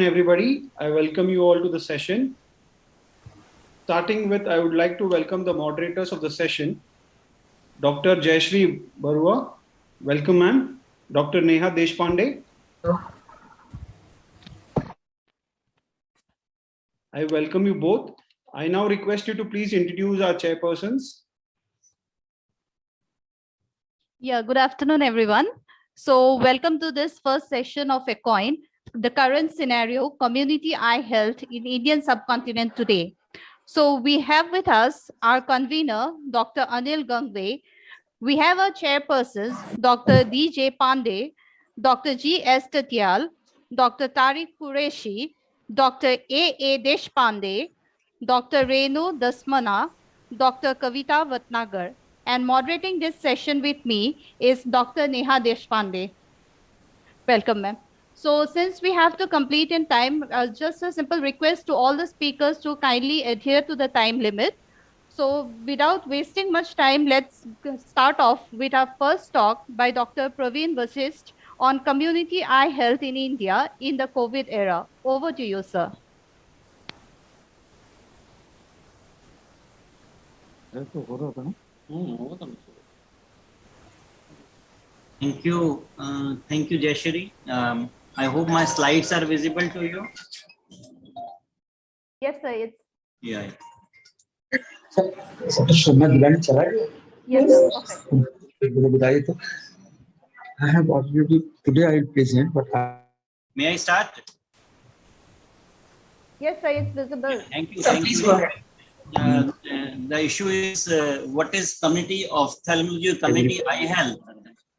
Everybody, I welcome you all to the session. Starting with, I would like to welcome the moderators of the session, Dr. Jayashree Barua. Welcome, ma'am. Dr. Neha Deshpande. I welcome you both. I now request you to please introduce our chairpersons. Yeah, good afternoon, everyone. So welcome to this first session of ECOIN, the current scenario, community eye health in Indian subcontinent today. So we have with us our convener, Dr. Anil Gangve. We have our chairpersons, Dr. DJ Pandey, Dr. G.S. Tatyal, Dr. Tariq Qureshi, Dr. A.A. Deshpande, Dr. Renu Dasmana, Dr. Kavita Vatnagar. And moderating this session with me is Dr. Neha Deshpande. Welcome, ma'am. So since we have to complete in time, just a simple request to all the speakers to kindly adhere to the time limit. So without wasting much time, let's start off with our first talk by Dr. Praveen Vasist on community eye health in India in the COVID era. Over to you, sir. Thank you. Thank you, Jayashree. I hope my slides are visible to you. Yes, sir. It's Yeah. yes, sir. Perfect. I have already today I will present, but May I start? Yes, sir. It's visible. Thank you. Thank you. The issue is what is community ophthalmology, community eye health.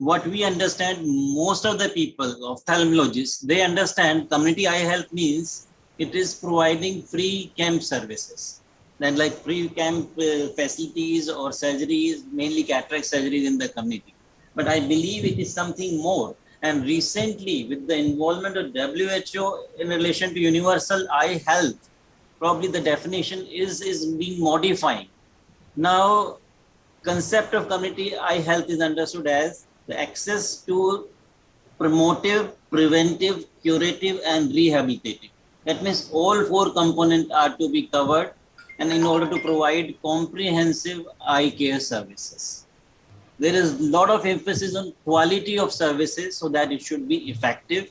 What we understand, most of the people, ophthalmologists, they understand community eye health means it is providing free camp services. Then like free camp facilities or surgeries, mainly cataract surgeries in the community. But I believe it is something more. And recently, with the involvement of WHO in relation to universal eye health, probably the definition is being modified. Now, concept of community eye health is understood as the access to promotive, preventive, curative, and rehabilitative. That means all four components are to be covered, and in order to provide comprehensive eye care services. There is a lot of emphasis on quality of services so that it should be effective.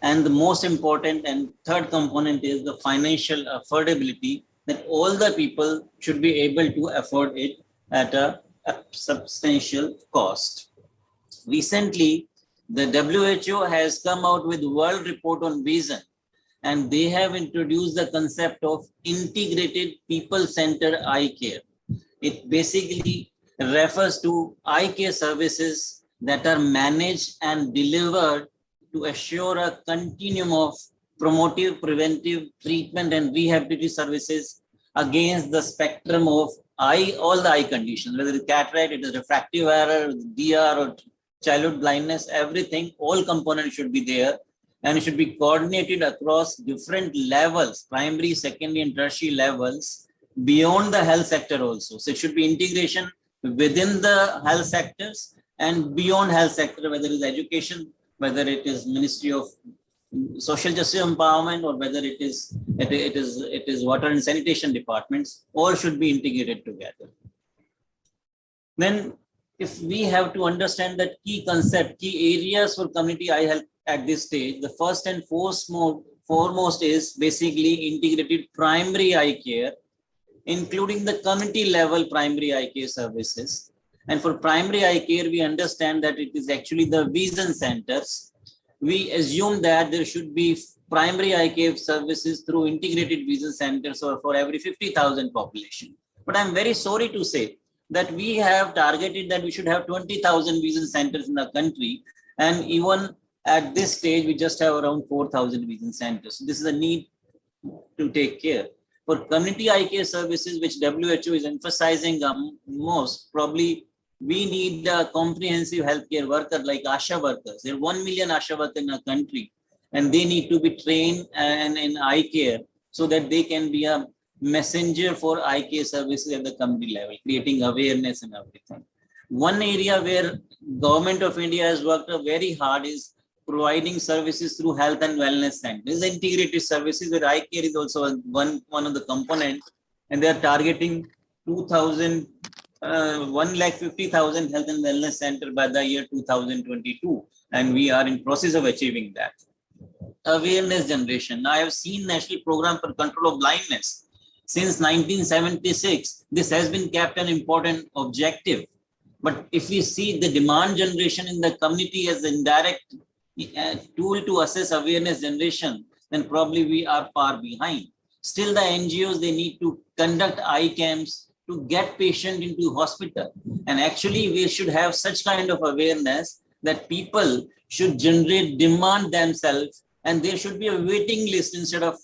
And the most important and third component is the financial affordability, that all the people should be able to afford it at a substantial cost. Recently, the WHO has come out with World Report on Vision, and they have introduced the concept of integrated people-centered eye care. It basically refers to eye care services that are managed and delivered to assure a continuum of promotive, preventive, treatment, and rehabilitative services against the spectrum of eye, all the eye conditions, whether it's cataract, it is refractive error, DR, or childhood blindness, everything, all components should be there, and it should be coordinated across different levels, primary, secondary, and tertiary levels, beyond the health sector also. So it should be integration within the health sectors and beyond health sector, whether it is education, whether it is Ministry of Social Justice Empowerment, or whether it is water and sanitation departments, all should be integrated together. Then if we have to understand that key concept, key areas for community eye health at this stage, the first and foremost is basically integrated primary eye care, including the community level primary eye care services. And for primary eye care, we understand that it is actually the vision centers. We assume that there should be primary eye care services through integrated vision centers or for every 50,000 population. But I'm very sorry to say that we have targeted that we should have 20,000 vision centers in the country. And even at this stage, we just have around 4,000 vision centers. So this is a need to take care. For community eye care services, which WHO is emphasizing most, probably we need a comprehensive healthcare worker like ASHA workers. There are 1 million ASHA workers in our country, and they need to be trained in eye care so that they can be a messenger for eye care services at the community level, creating awareness and everything. One area where Government of India has worked very hard is providing services through health and wellness centers, integrated services where eye care is also one of the components, and they are targeting 1,50,000 health and wellness center by the year 2022, and we are in process of achieving that. Awareness generation. I have seen National Program for Control of Blindness. Since 1976, this has been kept an important objective. But if we see the demand generation in the community as an indirect tool to assess awareness generation, then probably we are far behind. Still, the NGOs, they need to conduct eye camps to get patient into hospital. And actually, we should have such kind of awareness that people should generate demand themselves, and there should be a waiting list instead of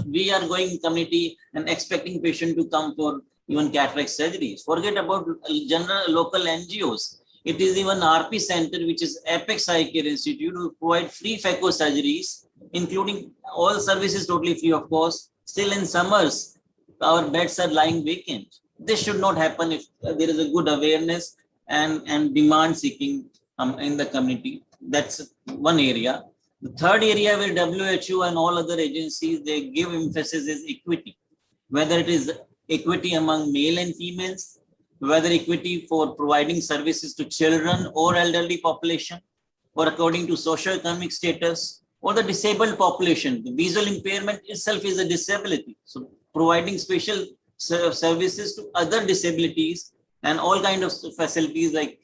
we are going community and expecting patient to come for even cataract surgeries. Forget about general local NGOs. It is even RP Center, which is Apex Eye Care Institute, who provide free phaco surgeries, including all services totally free, of course. Still in summers, our beds are lying vacant. This should not happen if there is a good awareness and demand seeking in the community. That's one area. The third area where WHO and all other agencies, they give emphasis is equity, whether it is equity among male and females, whether equity for providing services to children or elderly population, or according to socio-economic status, or the disabled population. The visual impairment itself is a disability. So providing special services to other disabilities and all kinds of facilities like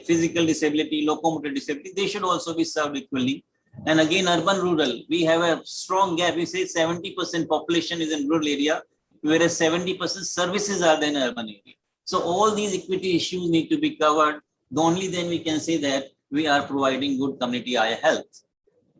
physical disability, locomotor disability, they should also be served equally. And again, urban rural, we have a strong gap. We say 70% population is in rural area, whereas 70% services are in urban area. So all these equity issues need to be covered. Only then we can say that we are providing good community eye health.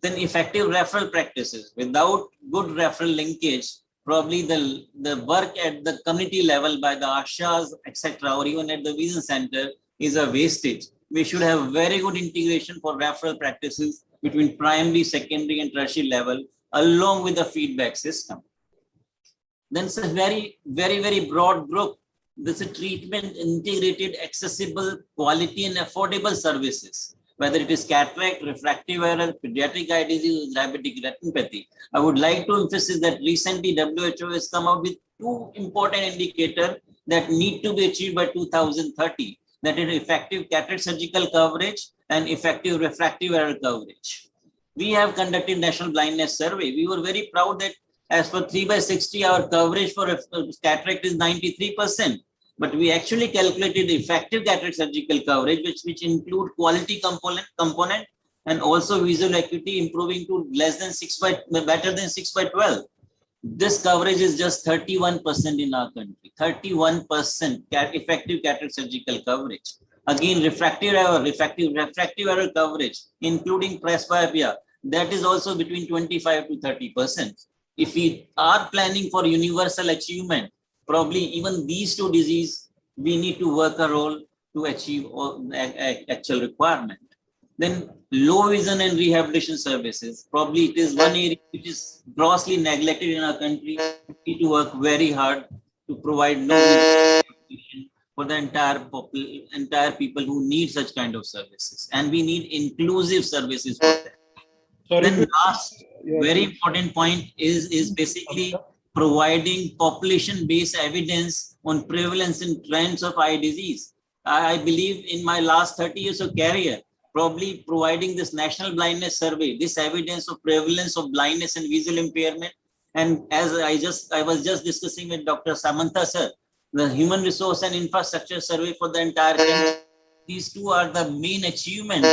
Then effective referral practices. Without good referral linkage, probably the work at the community level by the ASHAs, etc., or even at the vision center is a wastage. We should have very good integration for referral practices between primary, secondary, and tertiary level, along with the feedback system. Then it's a very, very, very broad group. This is treatment, integrated, accessible, quality, and affordable services, whether it is cataract, refractive error, pediatric eye disease, diabetic retinopathy. I would like to emphasize that recently WHO has come out with two important indicators that need to be achieved by 2030. That is effective cataract surgical coverage and effective refractive error coverage. We have conducted National Blindness Survey. We were very proud that as for 3/60, our coverage for cataract is 93%. But we actually calculated effective cataract surgical coverage, which include quality component and also visual acuity improving to better than 6/12. This coverage is just 31% in our country. 31% effective cataract surgical coverage. Again, refractive error coverage, including presbyopia, that is also between 25 to 30%. If we are planning for universal achievement, probably even these two diseases, we need to work a role to achieve actual requirement. Then low vision and rehabilitation services. Probably it is one area which is grossly neglected in our country. We need to work very hard to provide low vision rehabilitation for the entire people who need such kind of services. And we need inclusive services for that. Then last very important point is basically providing population-based evidence on prevalence and trends of eye disease. I believe in my last 30 years of career, probably providing this National Blindness Survey, this evidence of prevalence of blindness and visual impairment. And as I was just discussing with Dr. Samantha sir, the Human Resource and Infrastructure Survey for the entire country, these two are the main achievements.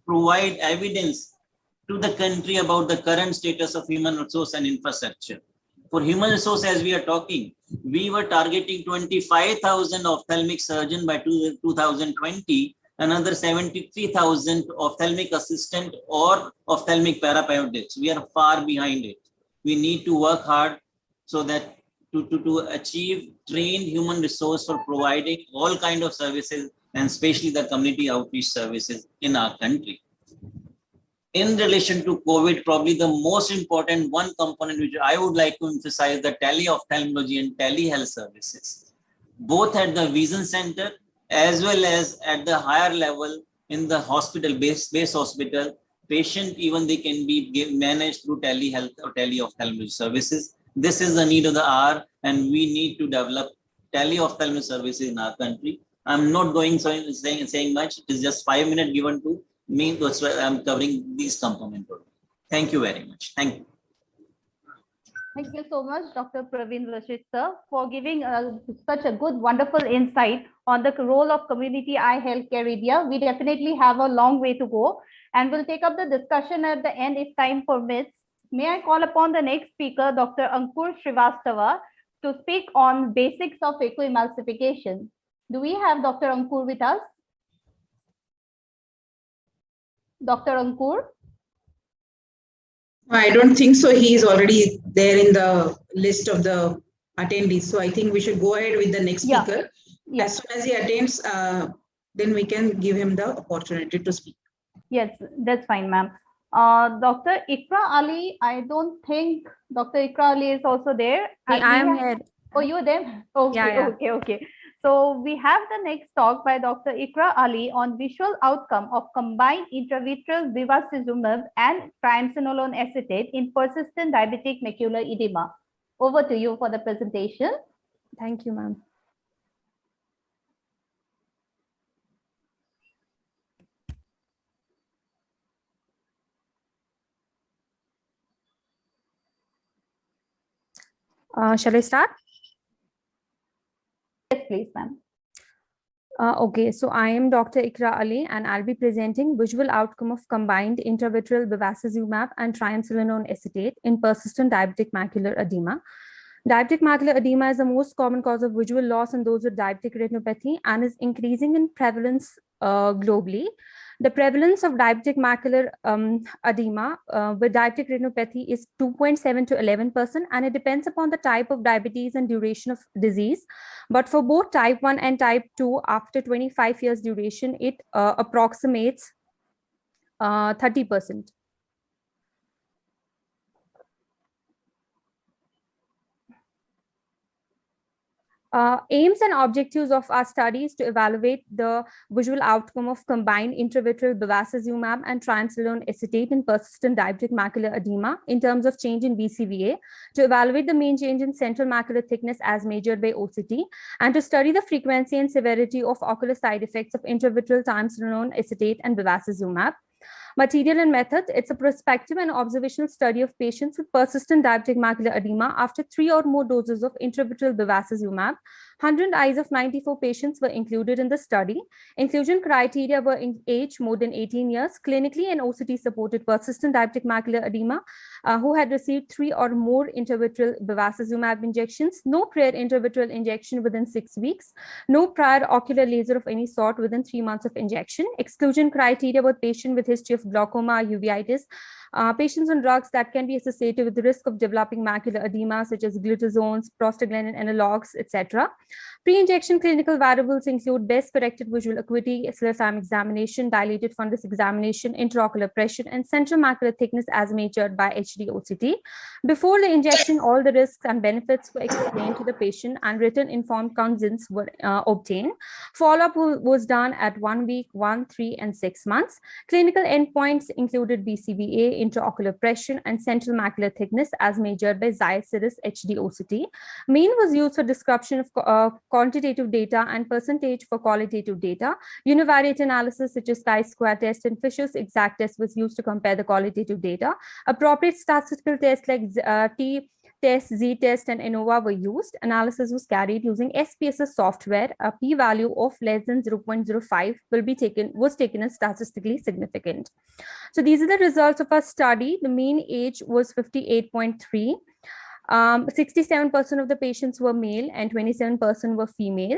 Provide evidence to the country about the current status of human resource and infrastructure. For human resource, as we are talking, we were targeting 25,000 ophthalmic surgeons by 2020, another 73,000 ophthalmic assistant or ophthalmic parapediatrics. We are far behind it. We need to work hard so that to achieve trained human resource for providing all kinds of services, and especially the community outreach services in our country. In relation to COVID, probably the most important one component which I would like to emphasize, the teleophthalmology and telehealth services, both at the vision center as well as at the higher level in the hospital, base hospital, patient even they can be managed through telehealth or teleophthalmology services. This is the need of the hour, and we need to develop teleophthalmology services in our country. I'm not going saying much. It is just 5 minutes given to me. That's why I'm covering these components. Thank you very much. Thank you. Thank you so much, Dr. Praveen Rashid, sir, for giving such a good, wonderful insight on the role of community eye healthcare area. We definitely have a long way to go, and we'll take up the discussion at the end if time permits. May I call upon the next speaker, Dr. Ankur Srivastava, to speak on basics of eco-emulsification. Do we have Dr. Ankur with us? Dr. Ankur? I don't think so. He is already there in the list of the attendees. So I think we should go ahead with the next speaker. Yeah. As soon as he attends, then we can give him the opportunity to speak. Yes, that's fine, ma'am. Dr. Ikra Ali, I don't think Dr. Ikra Ali is also there. I am here. Oh, you're there? Okay, Yeah. okay. So we have the next talk by Dr. Ikra Ali on visual outcome of combined intravitreal bevacizumab and triamcinolone acetate in persistent diabetic macular edema. Over to you for the presentation. Thank you, ma'am. Shall I start? Yes, please, ma'am. Okay, so I am Dr. Ikra Ali, and I'll be presenting visual outcome of combined intravitreal bevacizumab and triamcinolone acetate in persistent diabetic macular edema. Diabetic macular edema is the most common cause of visual loss in those with diabetic retinopathy and is increasing in prevalence globally. The prevalence of diabetic macular edema with diabetic retinopathy is 2.7 to 11%, and it depends upon the type of diabetes and duration of disease. But for both type 1 and type 2, after 25 years duration, it approximates 30%. Aims and objectives of our studies to evaluate the visual outcome of combined intravitreal bevacizumab and triamcinolone acetate in persistent diabetic macular edema in terms of change in BCVA, to evaluate the mean change in central macular thickness as measured by OCT, and to study the frequency and severity of ocular side effects of intravitreal triamcinolone acetate and bevacizumab. Material and methods: it's a prospective and observational study of patients with persistent diabetic macular edema after 3 or more doses of intravitreal bevacizumab. 100 eyes of 94 patients were included in the study. Inclusion criteria were in age more than 18 years, clinically and OCT supported persistent diabetic macular edema who had received 3 or more intravitreal bevacizumab injections, no prior intravitreal injection within 6 weeks, no prior ocular laser of any sort within 3 months of injection. Exclusion criteria were patient with history of glaucoma, uveitis, patients on drugs that can be associated with the risk of developing macular edema, such as glutazones, prostaglandin analogs, etc. Pre-injection clinical variables include best corrected visual acuity, SLFM examination, dilated fundus examination, intraocular pressure, and central macular thickness as measured by HD OCT. Before the injection, all the risks and benefits were explained to the patient, and written informed consents were obtained. Follow-up was done at 1 week, 1, 3, and 6 months. Clinical endpoints included BCVA, intraocular pressure, and central macular thickness as measured by Zeiss Series HD OCT. Mean was used for description of quantitative data and percentage for qualitative data. Univariate analysis such as chi-square test and Fisher's exact test was used to compare the qualitative data. Appropriate statistical tests like t-test, z-test, and ANOVA were used. Analysis was carried using SPSS software. A p-value of less than 0.05 was taken as statistically significant. So these are the results of our study. The mean age was 58.3. 67% of the patients were male and 27% were female.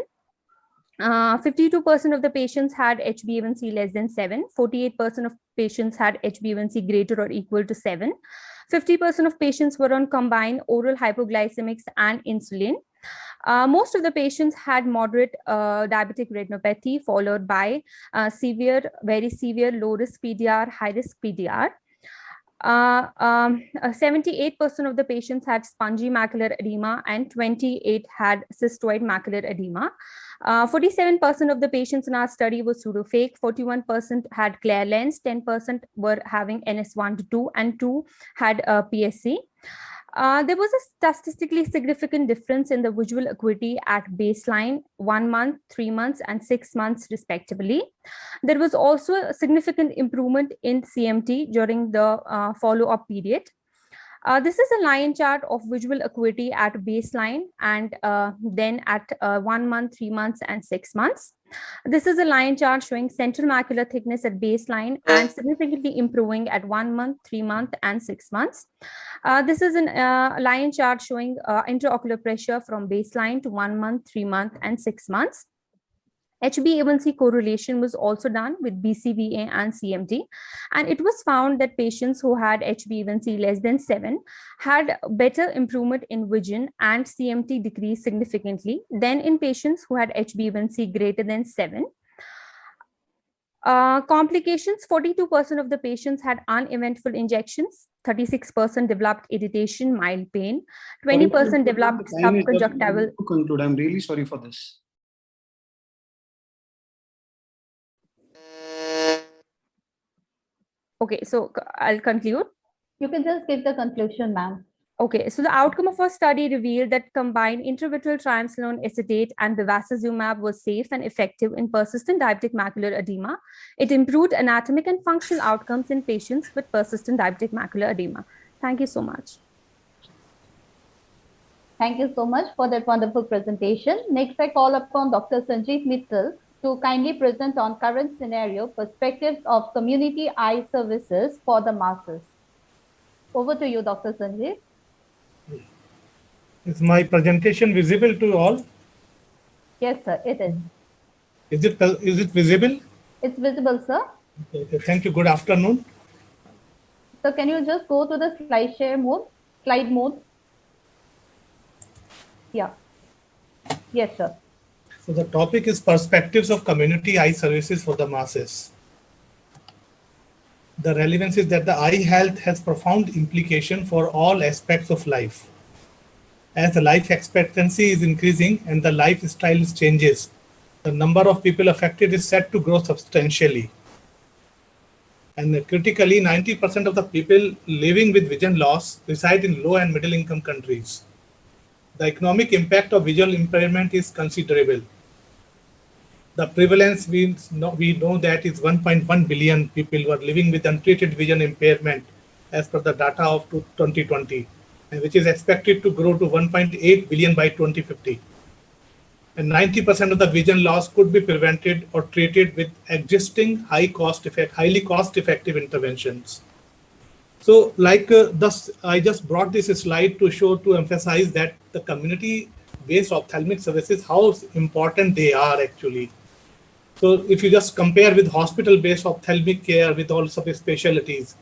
52% of the patients had HbA1c less than 7. 48% of patients had HbA1c greater or equal to 7. 50% of patients were on combined oral hypoglycemics and insulin. Most of the patients had moderate diabetic retinopathy, followed by severe, very severe, low risk PDR, high risk PDR. 78% of the patients had spongy macular edema and 28 had cystoid macular edema. 47% of the patients in our study were pseudophakic, 41% had clear lens, 10% were having NS1 to 2, and 2 had PSC. There was a statistically significant difference in the visual acuity at baseline, 1 month, 3 months, and 6 months, respectively. There was also a significant improvement in CMT during the follow-up period. This is a line chart of visual acuity at baseline and then at 1 month, 3 months, and 6 months. This is a line chart showing central macular thickness at baseline and significantly improving at 1 month, 3 months, and 6 months. This is a line chart showing intraocular pressure from baseline to 1 month, 3 months, and 6 months. HbA1c correlation was also done with BCVA and CMT, and it was found that patients who had HbA1c less than 7 had better improvement in vision and CMT decreased significantly than in patients who had HbA1c greater than 7. Complications, 42% of the patients had uneventful injections, 36% developed irritation, mild pain, 20% developed subconjunctival. To conclude, I'm really sorry for this. Okay, so I'll conclude. You can just give the conclusion, ma'am. Okay, so the outcome of our study revealed that combined intravitreal triamcinolone acetate and bevacizumab was safe and effective in persistent diabetic macular edema. It improved anatomic and functional outcomes in patients with persistent diabetic macular edema. Thank you so much. Thank you so much for that wonderful presentation. Next, I call upon Dr. Sanjeev Mittal to kindly present on current scenario perspectives of community eye services for the masses. Over to you, Dr. Sanjeev. Is my presentation visible to all? Yes, sir, it is. Is it visible? It's visible, sir. Okay, thank you. Good afternoon. So can you just go to the slide mode? Yeah. Yes, sir. So the topic is perspectives of community eye services for the masses. The relevance is that the eye health has profound implication for all aspects of life. As the life expectancy is increasing and the lifestyle changes, the number of people affected is set to grow substantially. And critically, 90% of the people living with vision loss reside in low and middle income countries. The economic impact of visual impairment is considerable. The prevalence, we know that is 1.1 billion people who are living with untreated vision impairment as per the data of 2020, and which is expected to grow to 1.8 billion by 2050. And 90% of the vision loss could be prevented or treated with existing highly cost-effective interventions. So thus, I just brought this slide to emphasize that the community-based ophthalmic services, how important they are actually. So if you just compare with hospital-based ophthalmic care with all subspecialties,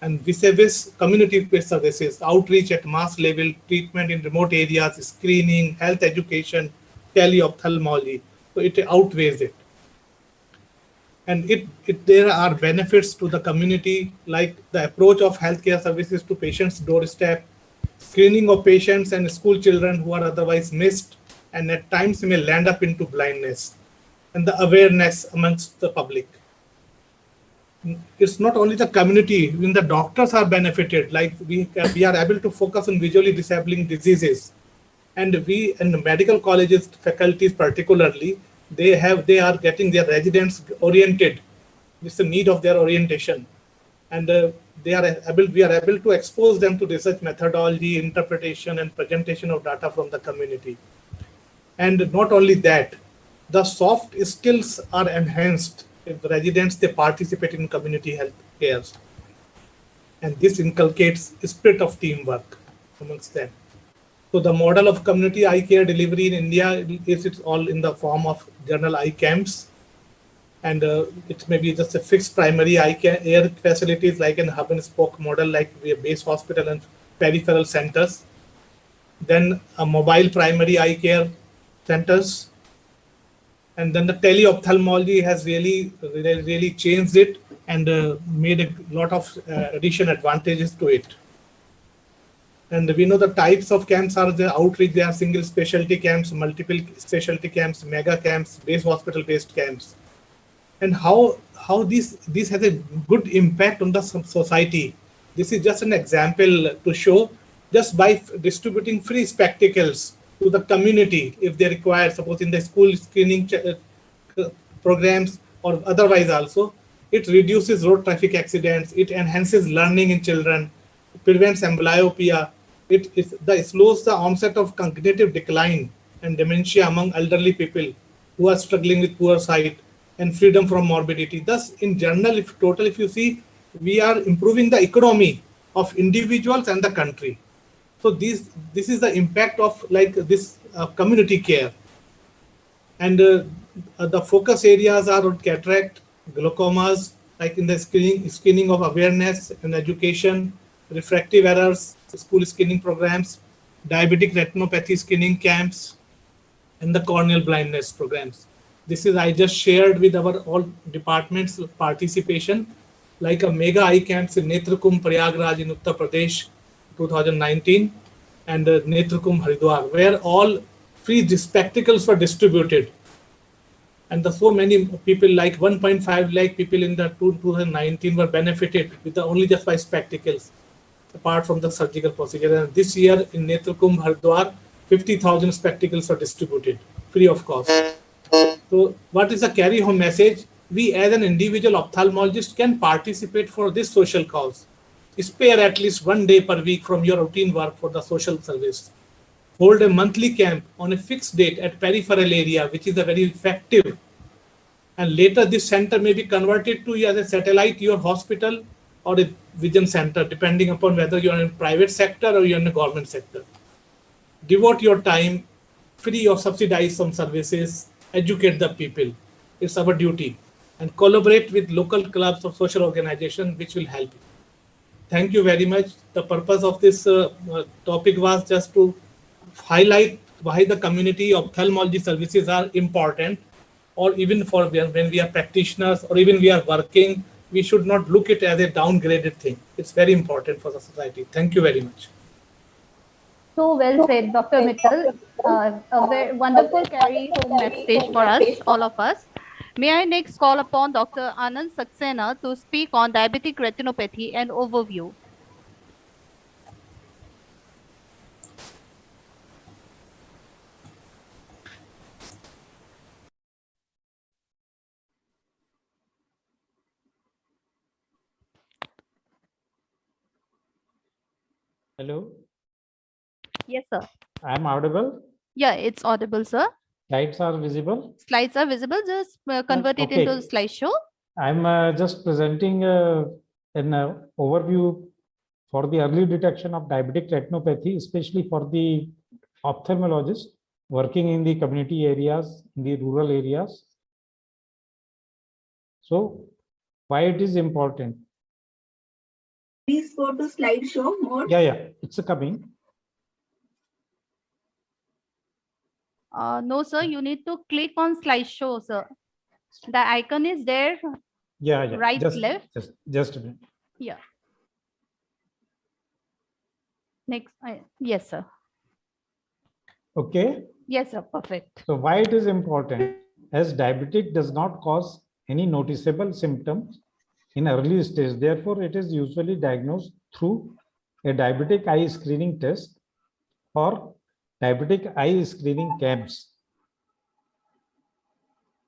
and vis-a-vis community-based services, outreach at mass level, treatment in remote areas, screening, health education, teleophthalmology, so it outweighs it. And there are benefits to the community, like the approach of healthcare services to patients' doorstep, screening of patients and school children who are otherwise missed and at times may land up into blindness, and the awareness amongst the public. It's not only the community, even the doctors are benefited, like we are able to focus on visually disabling diseases. And we, in the medical colleges, faculties particularly, they are getting their residents oriented. It's the need of their orientation. And we are able to expose them to research methodology, interpretation, and presentation of data from the community. And not only that, the soft skills are enhanced if the residents, they participate in community health care. And this inculcates a spirit of teamwork amongst them. So the model of community eye care delivery in India it's all in the form of general eye camps. And it may be just a fixed primary eye care facilities like an hub and spoke model, like we have base hospital and peripheral centers. Then a mobile primary eye care centers. And then the teleophthalmology has really changed it. and made a lot of additional advantages to it. And we know the types of camps are the outreach. They are single specialty camps, multiple specialty camps, mega camps, base hospital based camps. And how this has a good impact on the society. This is just an example to show, just by distributing free spectacles to the community if they require, suppose in the school screening programs or otherwise also, it reduces road traffic accidents, it enhances learning in children, prevents amblyopia, it slows the onset of cognitive decline and dementia among elderly people who are struggling with poor sight, and freedom from morbidity. Thus, in general, if you see, we are improving the economy of individuals and the country. So this is the impact of like this community care. And the focus areas are on cataract, glaucomas, like in the screening of awareness and education, refractive errors, school screening programs, diabetic retinopathy screening camps, and the corneal blindness programs. This is I just shared with our all departments participation, like a mega eye camps in Netrakumbh, Prayagraj in Uttar Pradesh, 2019, and Netrakumbh, Haridwar, where all free spectacles were distributed. And so many people, like 1.5 lakh people in the 2019 were benefited with only just by spectacles, apart from the surgical procedure. And this year in Netrakumbh, Haridwar, 50,000 spectacles were distributed free of cost. So what is the carry home message? We as an individual ophthalmologist can participate for this social cause. Spare at least 1 day per week from your routine work for the social service. Hold a monthly camp on a fixed date at peripheral area, which is a very effective. And later this center may be converted to as a satellite your hospital or a vision center, depending upon whether you are in private sector or you are in the government sector. Devote your time, free of subsidized some services, educate the people. It's our duty. And collaborate with local clubs or social organizations, which will help you. Thank you very much. The purpose of this topic was just to highlight why the community ophthalmology services are important, or even for when we are practitioners or even we are working, we should not look it as a downgraded thing. It's very important for the society. Thank you very much. So well said, Dr. Mittal. A very wonderful carry home message for us, all of us. May I next call upon Dr. Anand Saxena to speak on diabetic retinopathy and overview. Hello. Yes, sir. I am audible. Yeah, it's audible, sir. Slides are visible. Slides are visible. Just convert it into a slideshow. I'm just presenting an overview for the early detection of diabetic retinopathy, especially for the ophthalmologists working in the community areas, in the rural areas. So, why it is important? Please go to slideshow mode. Yeah, it's coming. No, sir, you need to click on slideshow, sir. The icon is there. Yeah. Right, left. Just a minute. Yeah. Next. Yes, sir. Okay. Yes, sir. Perfect. So why it is important? As diabetic does not cause any noticeable symptoms in early stage, therefore it is usually diagnosed through a diabetic eye screening test or diabetic eye screening camps.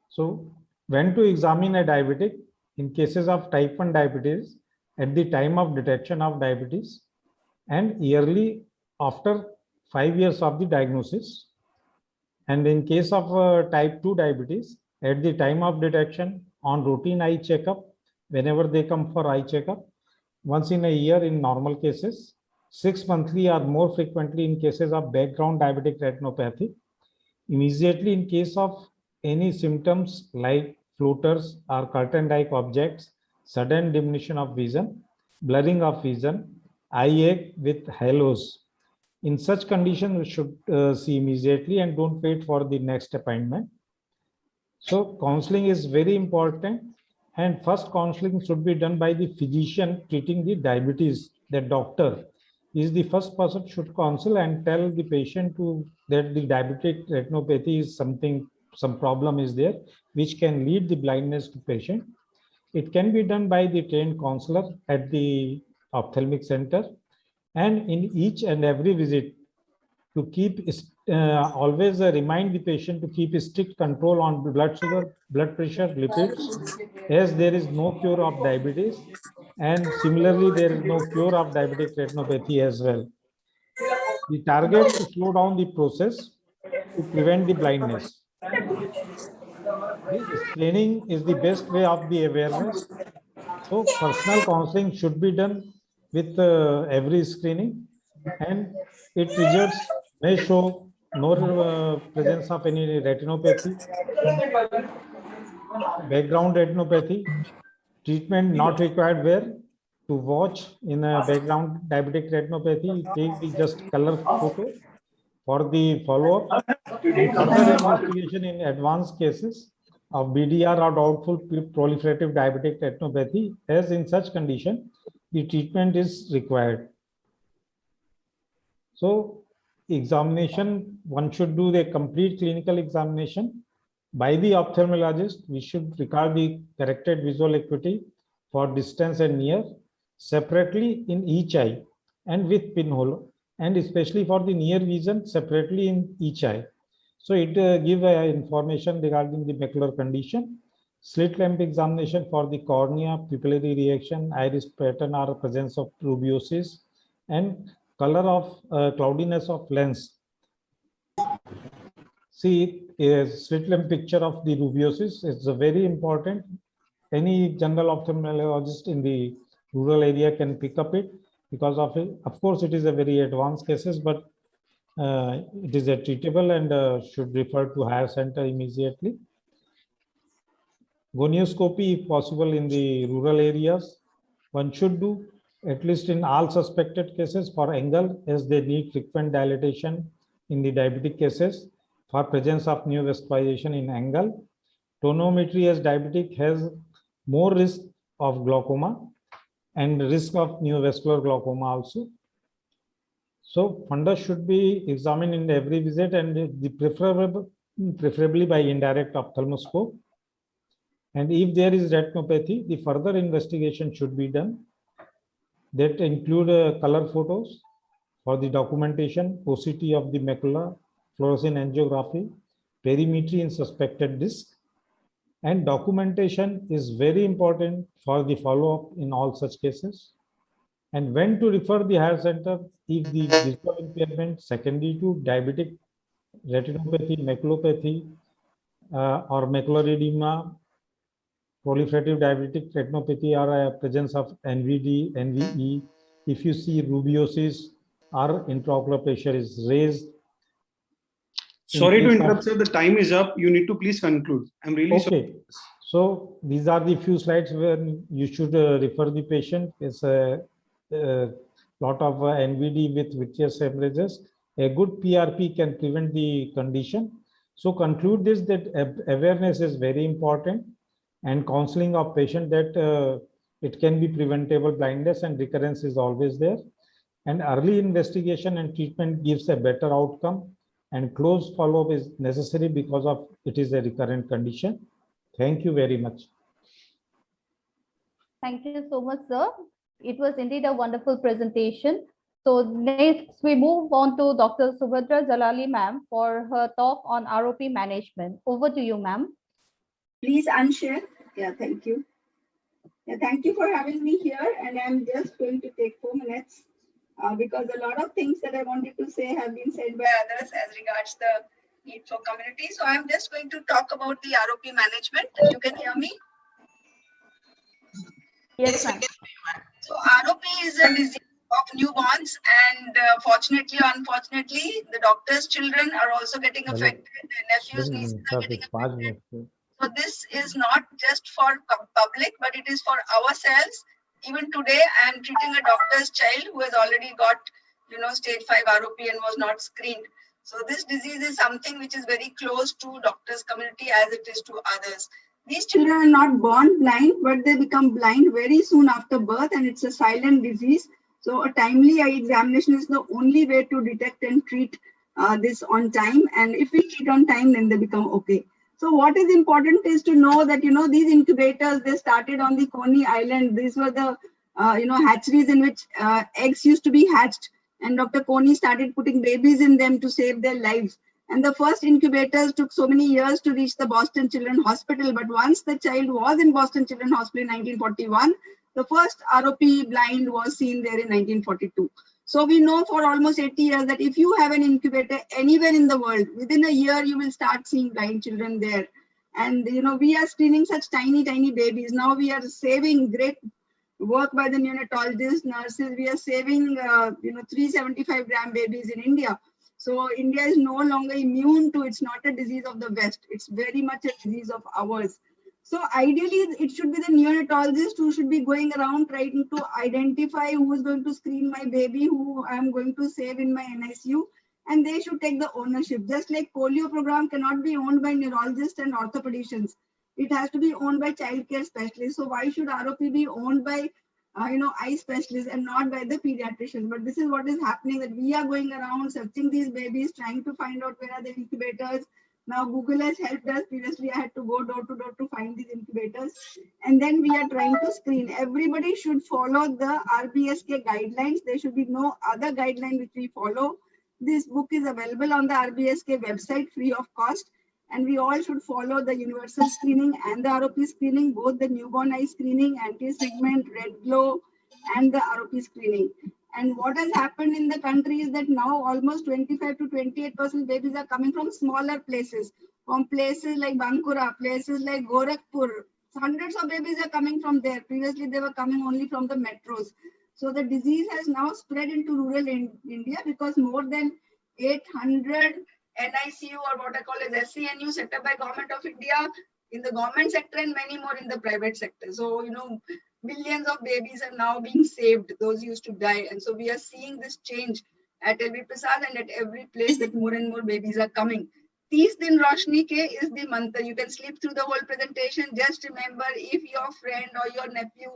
So when to examine a diabetic in cases of type 1 diabetes at the time of detection of diabetes and yearly after 5 years of the diagnosis, and in case of type 2 diabetes at the time of detection on routine eye checkup whenever they come for eye checkup, once in a year in normal cases, 6 monthly or more frequently in cases of background diabetic retinopathy, immediately in case of any symptoms like floaters or curtain-like objects, sudden diminution of vision, blurring of vision, eye ache with halos. In such conditions, we should see immediately and don't wait for the next appointment. So counseling is very important, And first counseling should be done by the physician treating the diabetes. The doctor is the first person should counsel and tell the patient that the diabetic retinopathy is some problem is there, which can lead the blindness to patient. It can be done by the trained counselor at the ophthalmic center, and in each and every visit to keep always remind the patient to keep a strict control on blood sugar, blood pressure, lipids, as there is no cure of diabetes, and similarly there is no cure of diabetic retinopathy as well. The target to slow down the process to prevent the blindness. The screening is the best way of the awareness. So personal counseling should be done with every screening, and its results may show no presence of any retinopathy, background retinopathy, treatment not required where to watch in a background diabetic retinopathy, take the just color photo for the follow-up, and further investigation in advanced cases of BDR or doubtful proliferative diabetic retinopathy, as in such condition, the treatment is required. So examination, one should do the complete clinical examination by the ophthalmologist. We should record the corrected visual acuity for distance and near separately in each eye and with pinhole, and especially for the near vision separately in each eye. So it gives information regarding the macular condition, slit lamp examination for the cornea, pupillary reaction, iris pattern or presence of rubeosis, and color of cloudiness of lens. See, a slit lamp picture of the rubeosis is very important. Any general ophthalmologist in the rural area can pick up it because of it. Of course, it is a very advanced cases, but it is a treatable and should refer to higher center immediately. Gonioscopy, if possible, in the rural areas, one should do at least in all suspected cases for angle, as they need frequent dilatation in the diabetic cases for presence of neovascularization in angle. Tonometry as diabetic has more risk of glaucoma and risk of neovascular glaucoma also. So fundus should be examined in every visit, and the preferably by indirect ophthalmoscope. And if there is retinopathy, the further investigation should be done. That include color photos for the documentation, OCT of the macula, fluorescein angiography, perimetry in suspected disc, and documentation is very important for the follow-up in all such cases. And when to refer the higher center if the visual impairment secondary to diabetic retinopathy, maculopathy, or macular edema, proliferative diabetic retinopathy, or a presence of NVD, NVE. If you see rubeosis or intraocular pressure is raised. Sorry to interrupt, sir. The time is up. You need to please conclude. I'm really sorry. Okay. So these are the few slides where you should refer the patient. It's a lot of NVD with vitreous hemorrhages. A good PRP can prevent the condition. So conclude this, that awareness is very important, and counseling of patient that it can be preventable blindness and recurrence is always there. And early investigation and treatment gives a better outcome, and close follow-up is necessary because of it is a recurrent condition. Thank you very much. Thank you so much, sir. It was indeed a wonderful presentation. So next we move on to Dr. Subhadra Jalali ma'am for her talk on ROP management. Over to you, ma'am. Please unshare. Yeah, thank you. Yeah, thank you for having me here. And I'm just going to take 4 minutes because a lot of things that I wanted to say have been said by others as regards the need for community. So I'm just going to talk about the ROP management. You can hear me? Yes, ma'am. So ROP is a disease of newborns, and fortunately or unfortunately, the doctor's children are also getting affected. Their nephews, nieces are getting affected. So this is not just for public, but it is for ourselves. Even today, I am treating a doctor's child who has already got, stage 5 ROP and was not screened. So this disease is something which is very close to doctors' community as it is to others. These children are not born blind, but they become blind very soon after birth, and it's a silent disease. So a timely eye examination is the only way to detect and treat this on time. And if we treat on time, then they become okay. So what is important is to know that, these incubators, they started on the Coney Island. These were the, hatcheries in which eggs used to be hatched. And Dr. Coney started putting babies in them to save their lives. And the first incubators took so many years to reach the Boston Children's Hospital. But once the child was in Boston Children's Hospital in 1941, the first ROP blind was seen there in 1942. So we know for almost 80 years that if you have an incubator anywhere in the world, within a year, you will start seeing blind children there. And, we are screening such tiny, tiny babies. Now we are saving great work by the neonatologists, nurses. We are saving, 375-gram babies in India. So India is no longer immune to, it's not a disease of the West. It's very much a disease of ours. So ideally, it should be the neonatologist who should be going around trying to identify who is going to screen my baby, who I am going to save in my NICU, and they should take the ownership. Just like polio program cannot be owned by neurologists and orthopedicians. It has to be owned by child care specialists. So why should ROP be owned by eye specialists and not by the pediatrician? But this is what is happening, that we are going around searching these babies, trying to find out where are the incubators. Now Google has helped us. Previously, I had to go door to door to find these incubators. And then we are trying to screen. Everybody should follow the RBSK guidelines. There should be no other guideline which we follow. This book is available on the RBSK website free of cost. And we all should follow the universal screening and the ROP screening, both the newborn eye screening, anti-segment, red glow, and the ROP screening. And what has happened in the country is that now almost 25 to 28% babies are coming from smaller places, from places like Bankura, places like Gorakhpur. Hundreds of babies are coming from there. Previously, they were coming only from the metros. So the disease has now spread into rural India because more than 800 NICU, or what I call as SCNU, set up by Government of India in the government sector and many more in the private sector. So, millions of babies are now being saved. Those used to die. And so we are seeing this change at every Prasad and at every place, that more and more babies are coming. 30 din Roshni ke is the mantra. You can sleep through the whole presentation. Just remember, if your friend or your nephew,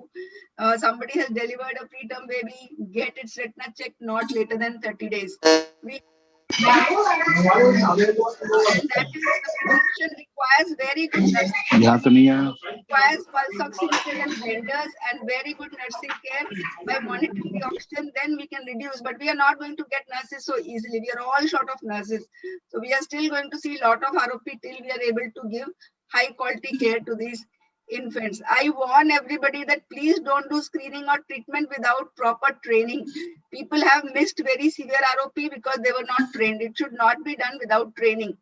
somebody has delivered a preterm baby, get its retina checked not later than 30 days. That requires very good nursing. Requires pulse oximetry and blenders and very good nursing care. By monitoring the oxygen, then we can reduce. But we are not going to get nurses so easily. We are all short of nurses. So we are still going to see a lot of ROP till we are able to give high quality care to these infants. I warn everybody that please don't do screening or treatment without proper training. People have missed very severe ROP because they were not trained. It should not be done without training.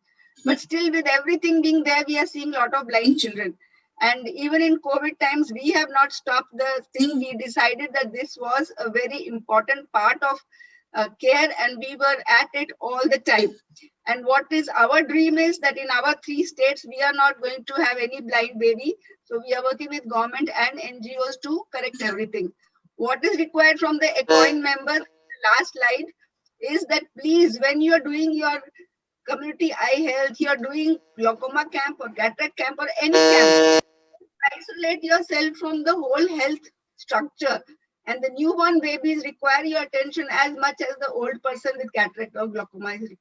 But still, with everything being there, we are seeing a lot of blind children. And even in COVID times, we have not stopped the thing. We decided that this was a very important part of care, and we were at it all the time. And what is our dream is that in our 3 states, we are not going to have any blind baby. So we are working with government and NGOs to correct everything. What is required from the ECOIN member, the last slide, is that please, when you are doing your community eye health, you are doing glaucoma camp or cataract camp or any camp, isolate yourself from the whole health structure. And the newborn babies require your attention as much as the old person with cataract or glaucoma is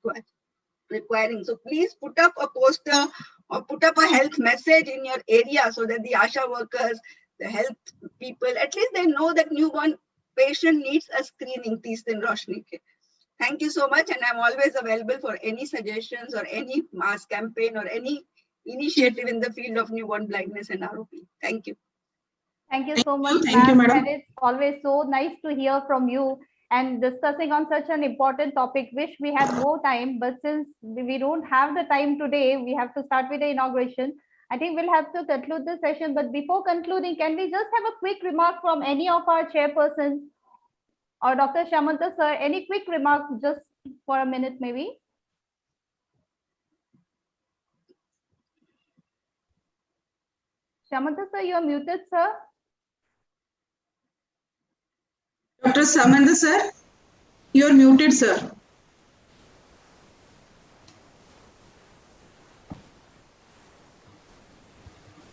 requiring. So please put up a poster or put up a health message in your area so that the ASHA workers, the health people, at least they know that newborn patient needs a screening. 30 din Roshni ke. Thank you so much, and I'm always available for any suggestions or any mass campaign or any initiative in the field of newborn blindness and ROP. Thank you. Thank you so much, Thank you, madam. And it's always so nice to hear from you and discussing on such an important topic. Wish we had more time, but since we don't have the time today, we have to start with the inauguration. I think we'll have to conclude this session. But before concluding, can we just have a quick remark from any of our chairpersons or Dr. Shamanta sir? Any quick remark just for a minute, maybe? Shamanta sir, you are muted, sir. Dr. Samantha sir, you are muted, sir.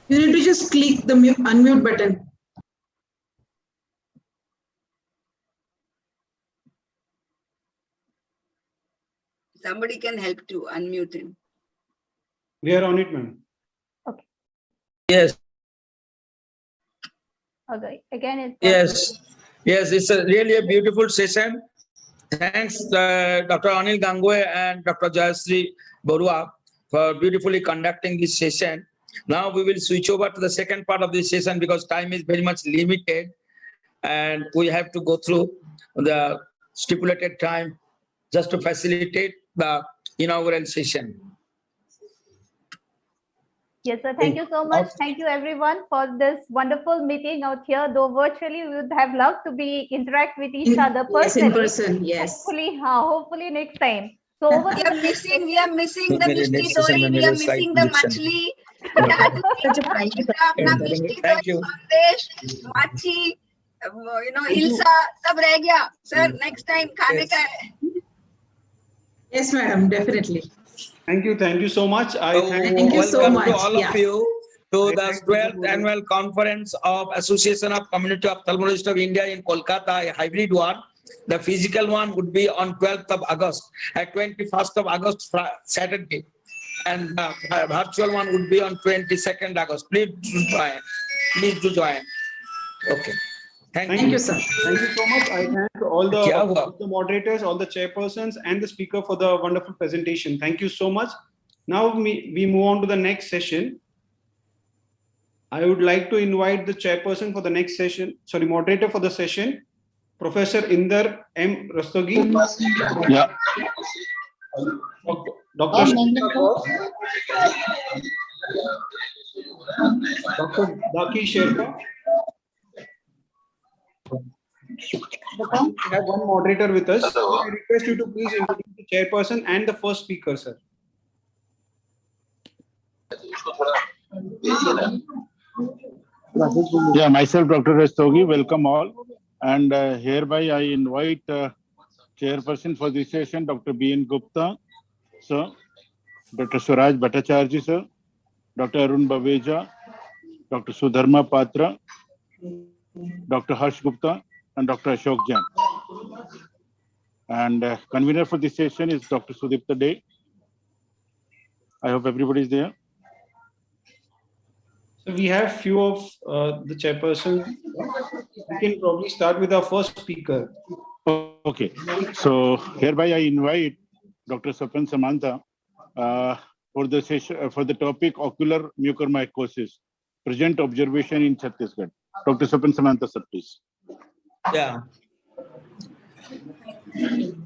You need just click the unmute button? Somebody can help to unmute him. We are on it, ma'am. Yes, Okay. Again, it's yes, yes. It's really a beautiful session. Thanks, Dr. Anil Gangwe and Dr. Jayashree Barua for beautifully conducting this session. Now we will switch over to the second part of this session because time is very much limited and we have to go through the stipulated time just to facilitate the inaugural session. Yes, sir. Thank you so much. Thank you, everyone, for this wonderful meeting out here. Though virtually, we would have loved to interact with each other Yes, in personally. person, yes. Hopefully next time. So over We are missing the Maybe Mishti next session Dori, we we are will slide missing the prediction. Machli, Thank you. Sandesh, Machi, Hilsa, सब रह गया. Sir, next time खाने का है. Yes, madam, definitely. Thank you so much. I So, thank you so welcome much. to all Yeah. of you to I the thank you 12th for- annual conference of Association of Community Ophthalmologists of India in Kolkata, a hybrid one. The physical one would be on 12th of August, at 21st of August, Saturday. And the virtual one would be on 22nd August. Please do join. Please do join. Okay. Thank Thank you, sir. Thank you so much. I thank all Kya hua? the moderators, all the chairpersons, and the speaker for the wonderful presentation. Thank you so much. Now we move on to the next session. I would like to invite the chairperson for the next session, sorry, moderator for the session, Professor Inder M. Rastogi. Yeah. Dr. Daki Sherpa. We have one moderator with us. I request you to please introduce the chairperson and the first speaker, sir. Yeah, myself, Dr. Rastogi, welcome all. And hereby I invite chairperson for this session, Dr. B.N. Gupta, sir, Dr. Suraj Bhattacharjee, sir, Dr. Arun Baveja, Dr. Sudharma Patra, Dr. Harsh Gupta, and Dr. Ashok Jain. And convener for this session is Dr. Sudipta Dey. I hope everybody is there. So we have few of the chairperson. We can probably start with our first speaker. Okay, so hereby I invite Dr. Sapan Samanta for the session for the topic ocular mucormycosis, present observation in Chhattisgarh. Dr. Sapan Samanta, sir, please. Yeah. Good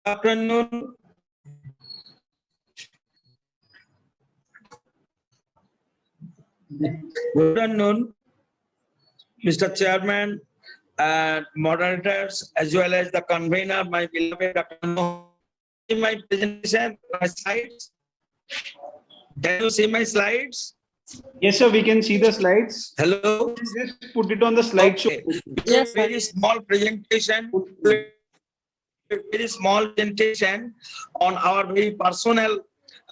afternoon. Good afternoon, Mr. Chairman, moderators, as well as the convener, my beloved Dr. Mohan. See my presentation, my slides. Can you see my slides? Yes, sir, we can see the slides. Hello. Just put it on the slideshow. Okay. Yes, very small presentation. Very small presentation on our very personal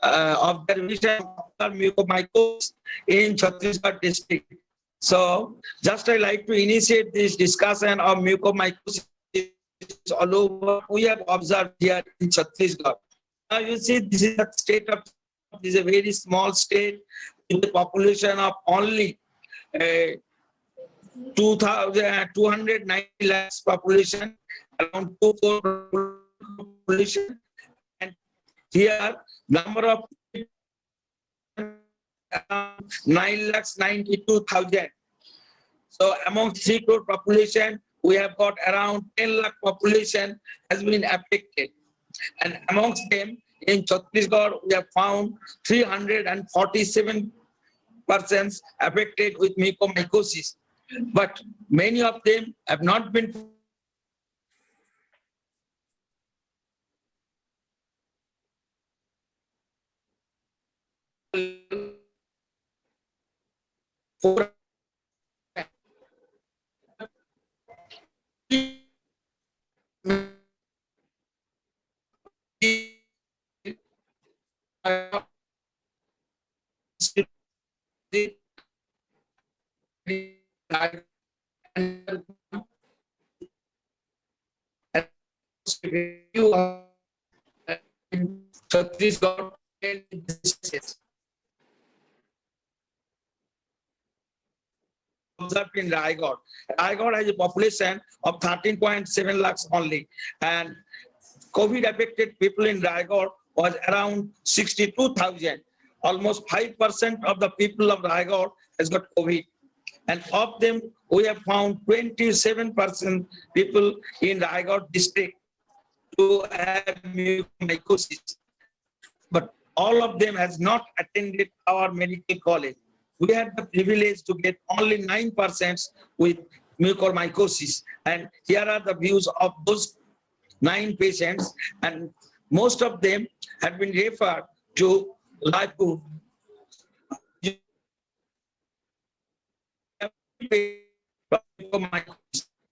observation of mucormycosis in Chhattisgarh district. So, just I like to initiate this discussion of mucormycosis all over. We have observed here in Chhattisgarh. Now you see, this is a state of, this is a very small state with a population of only 290 lakhs population, around 2,400 population, and here number of 9,92,000. So among 3 crore population, we have got around 10 lakh population has been affected. And amongst them, in Chhattisgarh, we have found 347 persons affected with mucormycosis. But many of them have not been Chhattisgarh observed in Raigad. Raigad has a population of 13.7 lakhs only, and COVID affected people in Raigad was around 62,000. Almost 5% of the people of Raigad has got COVID. And of them, we have found 27% people in Raigad district to have mucormycosis. But all of them has not attended our medical college. We had the privilege to get only 9% with mucormycosis. And here are the views of those 9 patients, and most of them have been referred to Raipur.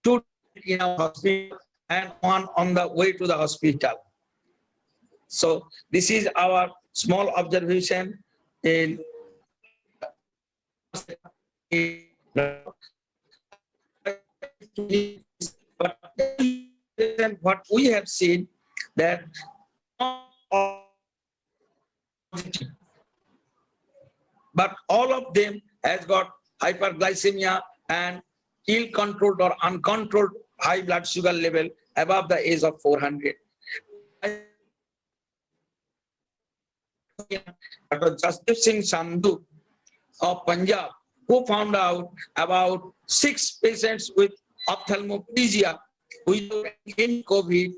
Two in our hospital and one on the way to the hospital. So this is our small observation in what we have seen that but all of them has got hyperglycemia and ill-controlled or uncontrolled high blood sugar level above the age of 400. Dr. Jasdeep Singh Sandhu of Punjab, who found out about 6 patients with ophthalmoplegia without any COVID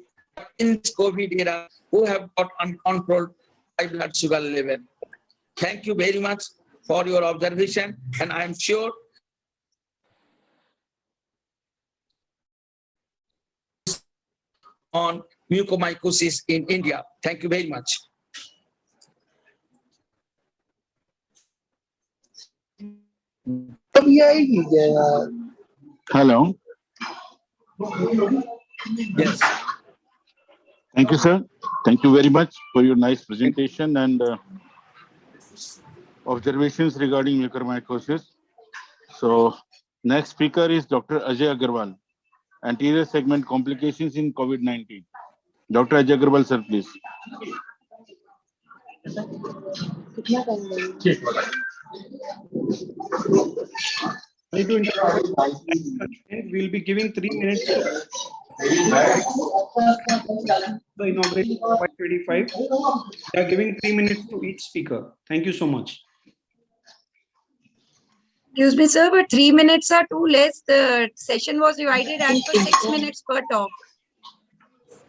in this COVID era who have got uncontrolled high blood sugar level. Thank you very much for your observation, and I am sure on mucormycosis in India. Thank you very much. Hello. Yes. Thank you, sir. Thank you very much for your nice presentation and observations regarding mucormycosis. So, next speaker is Dr. Ajay Agarwal, anterior segment complications in COVID-19. Dr. Ajay Agarwal, sir, please. We'll be giving 3 minutes to the inauguration of 525. We are giving 3 minutes to each speaker. Thank you so much. Excuse me, sir, but 3 minutes are too less. The session was divided as per 6 minutes per talk.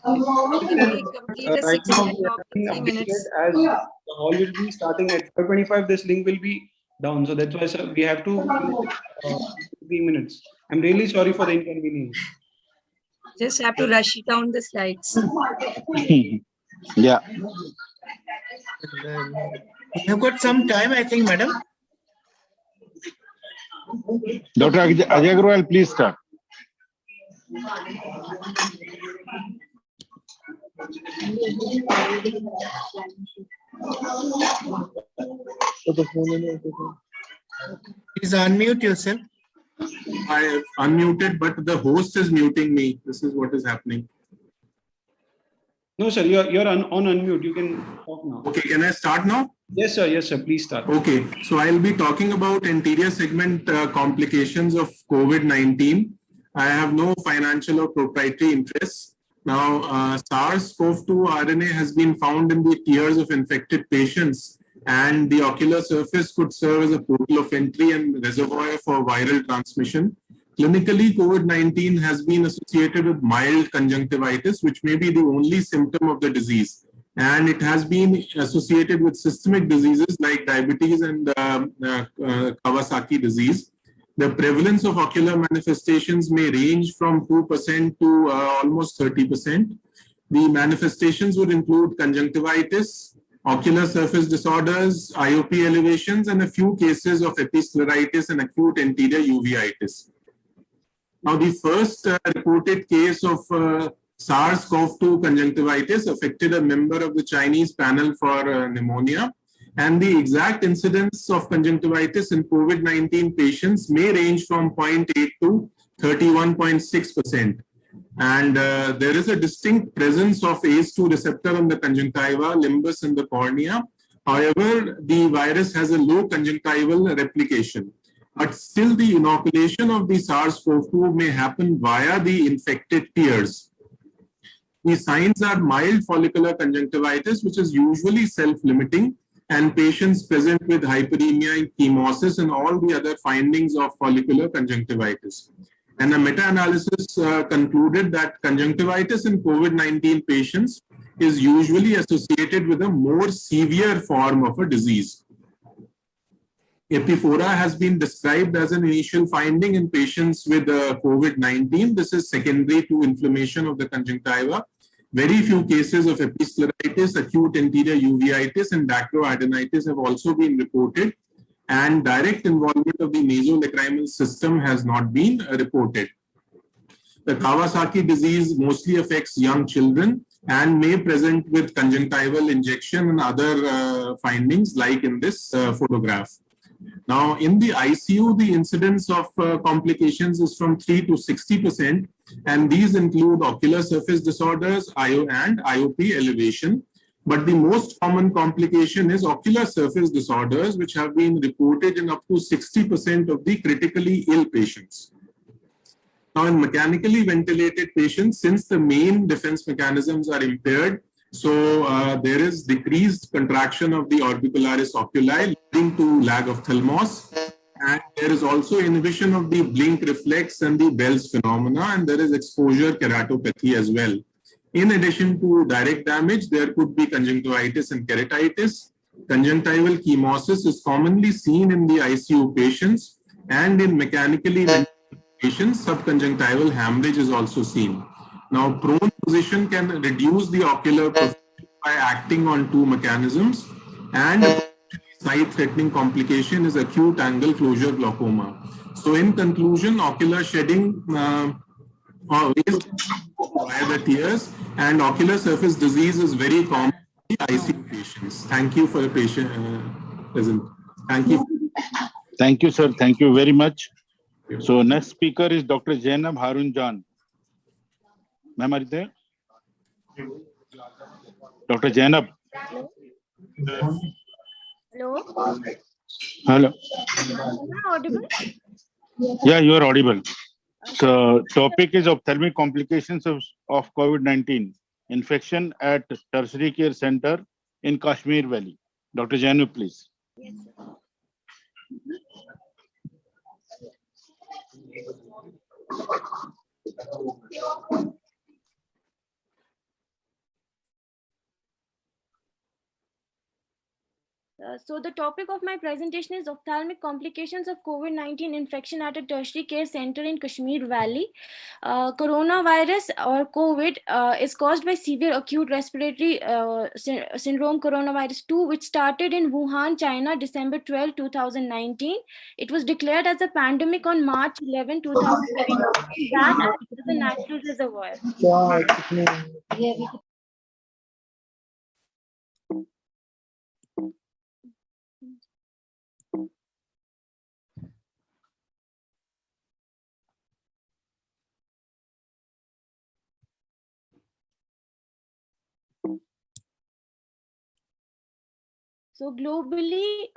Complete a Right 6 now, minute we are talk being in 3 updated minutes. as the hall will be starting at 5:25. This link will be down. So that's why, sir, we have to 3 minutes. I'm really sorry for the inconvenience. Just have to rush it down the slides. Yeah. You've got some time, I think, madam. Dr. Ajay Agarwal, please start. Please unmute yourself. I have unmuted, but the host is muting me. This is what is happening. No, sir, you're on unmute. You can talk now. Okay, can I start now? Yes, sir. Yes, sir. Please start. Okay, so I'll be talking about anterior segment complications of COVID-19. I have no financial or proprietary interests. Now, SARS-CoV-2 RNA has been found in the tears of infected patients, and the ocular surface could serve as a portal of entry and reservoir for viral transmission. Clinically, COVID-19 has been associated with mild conjunctivitis, which may be the only symptom of the disease. And it has been associated with systemic diseases like diabetes and Kawasaki disease. The prevalence of ocular manifestations may range from 2% to almost 30%. The manifestations would include conjunctivitis, ocular surface disorders, IOP elevations, and a few cases of episcleritis and acute anterior uveitis. Now, the first reported case of SARS-CoV-2 conjunctivitis affected a member of the Chinese panel for pneumonia. And the exact incidence of conjunctivitis in COVID-19 patients may range from 0.8 to 31.6%. And there is a distinct presence of ACE2 receptor on the conjunctiva, limbus, and the cornea. However, the virus has a low conjunctival replication. But still, the inoculation of the SARS-CoV-2 may happen via the infected tears. The signs are mild follicular conjunctivitis, which is usually self-limiting, and patients present with hyperemia, chemosis, and all the other findings of follicular conjunctivitis. And a meta-analysis concluded that conjunctivitis in COVID-19 patients is usually associated with a more severe form of a disease. Epiphora has been described as an initial finding in patients with COVID-19. This is secondary to inflammation of the conjunctiva. Very few cases of episcleritis, acute anterior uveitis, and dacroadenitis have also been reported, and direct involvement of the nasolacrimal system has not been reported. The Kawasaki disease mostly affects young children and may present with conjunctival injection and other findings like in this photograph. Now, in the ICU, the incidence of complications is from 3 to 60%, and these include ocular surface disorders, IO and IOP elevation. But the most common complication is ocular surface disorders, which have been reported in up to 60% of the critically ill patients. Now, in mechanically ventilated patients, since the main defense mechanisms are impaired, so there is decreased contraction of the orbicularis oculi, leading to lag of thalamus. And there is also inhibition of the blink reflex and the Bell's phenomena, and there is exposure keratopathy as well. In addition to direct damage, there could be conjunctivitis and keratitis. Conjunctival chemosis is commonly seen in the ICU patients, and in mechanically ventilated patients, subconjunctival hemorrhage is also seen. Now, prone position can reduce the ocular profile by acting on two mechanisms, and sight-threatening complication is acute angle closure glaucoma. So, in conclusion, ocular shedding is via the tears, and ocular surface disease is very common in ICU patients. Thank you for your patient present. Thank you. Thank you, sir. Thank you very much. So, next speaker is Dr. Zainab Harun Jan. Ma'am, are you there? Dr. Zainab. Hello. Hello. Am I audible? Yeah, you are audible. So, topic is ophthalmic complications of COVID-19 infection at tertiary care center in Kashmir Valley. Dr. Zainab, please. Yes, sir. So the topic of my presentation is ophthalmic complications of COVID-19 infection at a tertiary care center in Kashmir Valley. Coronavirus or COVID is caused by severe acute respiratory syndrome coronavirus 2, which started in Wuhan, China, December 12, 2019. It was declared as a pandemic on March 11, 2017. That is a natural reservoir. So globally,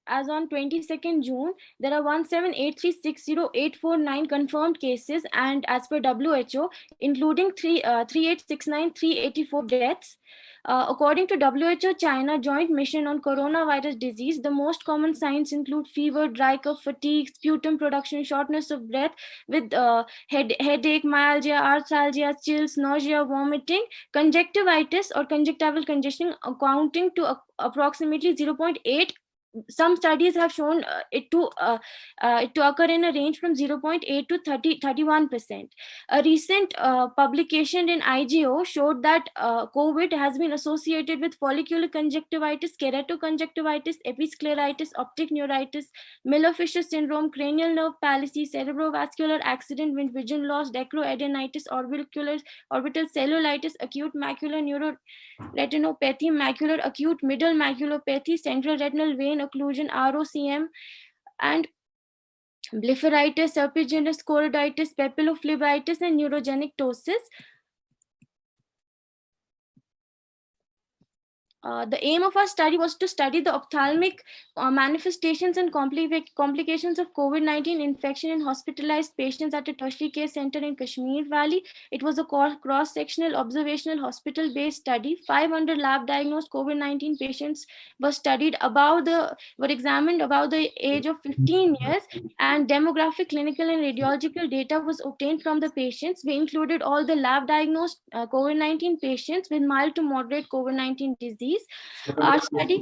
as on 22nd June, there are 178360849 confirmed cases, and as per WHO, including 3869384 deaths. According to WHO China Joint Mission on Coronavirus Disease, the most common signs include fever, dry cough, fatigue, sputum production, shortness of breath with headache, myalgia, arthralgia, chills, nausea, vomiting, conjunctivitis or conjunctival congestion accounting to approximately 0.8 some studies have shown it to occur in a range from 0.8 to 31%. A recent publication in IGO showed that COVID has been associated with follicular conjunctivitis, keratoconjunctivitis, episcleritis, optic neuritis, Miller-Fisher syndrome, cranial nerve palsy, cerebrovascular accident with vision loss, dacroadenitis, orbital cellulitis, acute macular neuroretinopathy, macular acute middle maculopathy, central retinal vein occlusion, ROCM, and blepharitis, serpiginous choroiditis, papillophlebitis, and neurogenic ptosis. The aim of our study was to study the ophthalmic manifestations and complications of COVID-19 infection in hospitalized patients at a tertiary care center in Kashmir Valley. It was a cross-sectional observational hospital-based study. 500 lab-diagnosed COVID-19 patients were examined above the age of 15 years, and demographic, clinical, and radiological data was obtained from the patients. We included all the lab-diagnosed COVID-19 patients with mild to moderate COVID-19 disease. Our study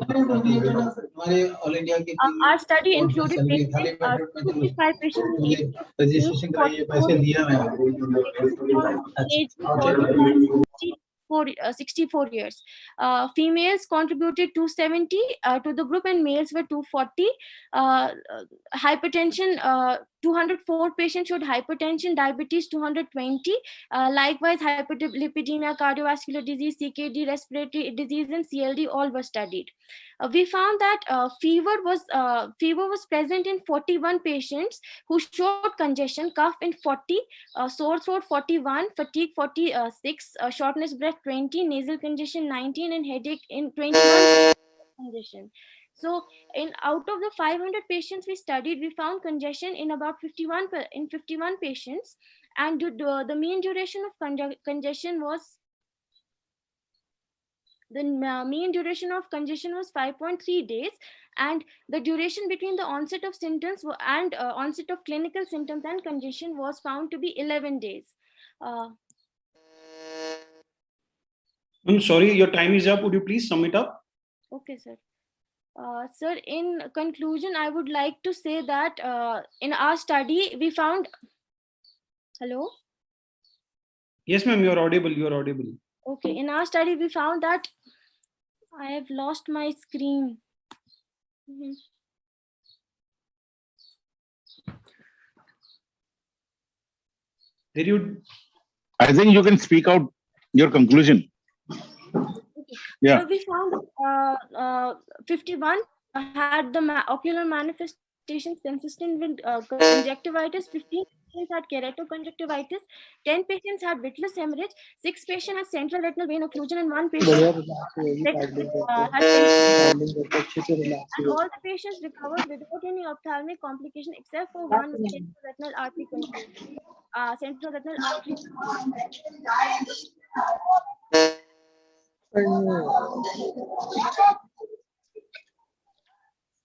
included 25 patients age 64 years. Females contributed 270 to the group, and males were 240. Hypertension, 204 patients showed hypertension, diabetes 220, likewise hyperlipidemia, cardiovascular disease, CKD, respiratory disease, and CLD all were studied. We found that fever was present in 41 patients who showed congestion, cough in 40, sore throat 41, fatigue 46, shortness breath 20, nasal congestion 19, and headache in 21 congestion. So out of the 500 patients we studied, we found congestion in about 51 patients, and the mean duration of congestion was 5.3 days, and the duration between the onset of symptoms and onset of clinical symptoms and congestion was found to be 11 days. I'm sorry, your time is up. Would you please sum it up? Okay, sir. Sir, in conclusion, I would like to say that in our study, we found... Hello? Yes, ma'am, you're audible. You're audible. Okay, in our study, we found that I have lost my screen. Did you? I think you can speak out your conclusion. Yeah. So we found 51 had the ocular manifestations consistent with conjunctivitis, 15 patients had keratoconjunctivitis, 10 patients had vitreous hemorrhage, 6 patients had central retinal vein occlusion, and 1 patient had and all the patients recovered without any ophthalmic complication except for one central retinal artery contusion. Central retinal artery.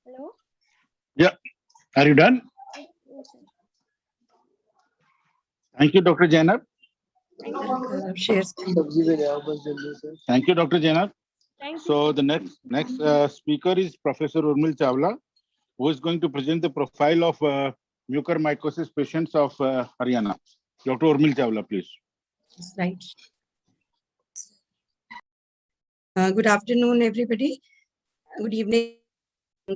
Hello? Yeah. Are you done? Thank you, Dr. Jainab. Thank you, Dr. Jainab. Thank you. So the next speaker is Professor Urmil Chawla, who is going to present the profile of mucormycosis patients of Haryana. Dr. Urmil Chawla, please. Right. Good afternoon, everybody. Good evening.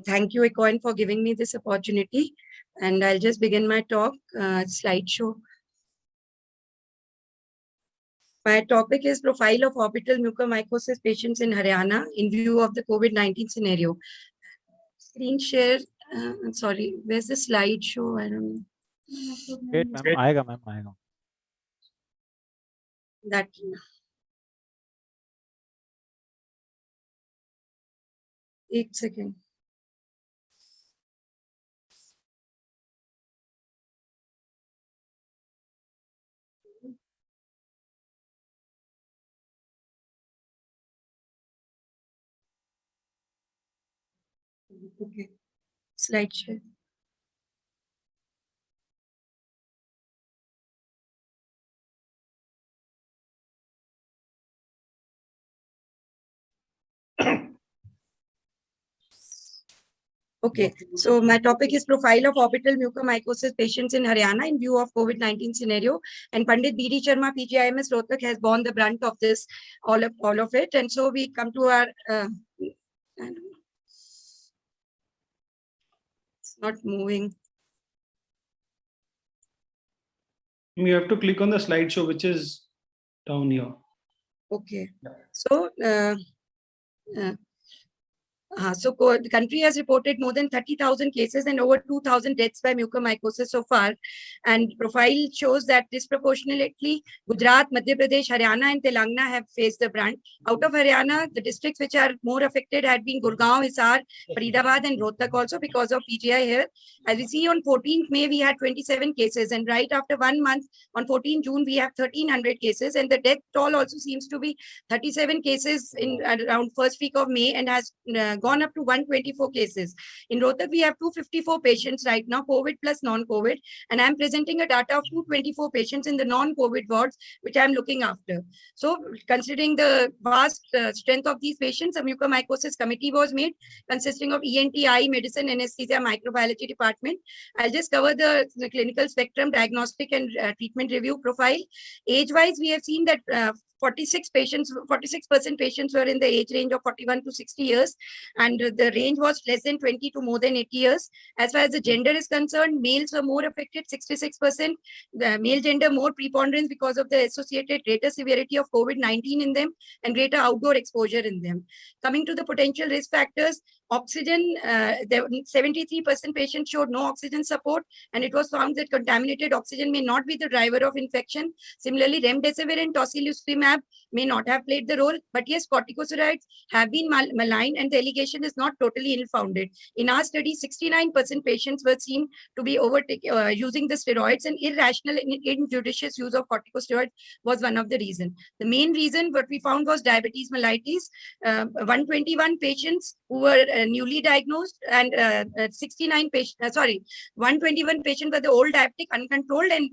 Thank you, Ecoin, for giving me this opportunity. And I'll just begin my talk, slideshow. My topic is profile of orbital mucormycosis patients in Haryana in view of the COVID-19 scenario. Screen share. I'm sorry, where's the slideshow? I don't know. Wait, ma'am. Aayega, ma'am. Aayega. That. One second. Okay. Slide share. Okay, so my topic is profile of orbital mucormycosis patients in Haryana in view of COVID-19 scenario. And Pandit B.D. Sharma, PGIMS Rohtak, has borne the brunt of this, all of it. And so we come to our, it's not moving. You have to click on the slideshow, which is down here. Okay, so the country has reported more than 30,000 cases and over 2,000 deaths by mucormycosis so far. And profile shows that disproportionately Gujarat, Madhya Pradesh, Haryana and Telangana have faced the brunt. Out of Haryana, the districts which are more affected had been Gurgaon, Hisar, Faridabad and Rohtak also because of PGI here. As we see on 14th May, we had 27 cases, and right after 1 month, on 14 June, we have 1,300 cases, and the death toll also seems to be 37 cases in around first week of May and has gone up to 124 cases. In Rohtak, we have 254 patients right now, COVID plus non-COVID, and I'm presenting a data of 224 patients in the non-COVID wards, which I'm looking after. So considering the vast strength of these patients, a mucormycosis committee was made consisting of ENT, eye medicine, anesthesia, microbiology department. I'll just cover the clinical spectrum, diagnostic and treatment review profile. Age-wise, we have seen that 46% patients were in the age range of 41 to 60 years, and the range was less than 20 to more than 80 years. As far as the gender is concerned, males were more affected, 66%. The male gender more preponderance because of the associated greater severity of COVID-19 in them and greater outdoor exposure in them. Coming to the potential risk factors, oxygen, 73% patients showed no oxygen support, and it was found that contaminated oxygen may not be the driver of infection. Similarly, remdesivir and tocilizumab may not have played the role, but yes, corticosteroids have been malign, and the allegation is not totally ill-founded. In our study, 69% patients were seen to be using the steroids, and irrational and injudicious use of corticosteroids was one of the reasons. The main reason what we found was diabetes mellitus. 121 patients who were newly diagnosed, and 121 patients were the old diabetic uncontrolled, and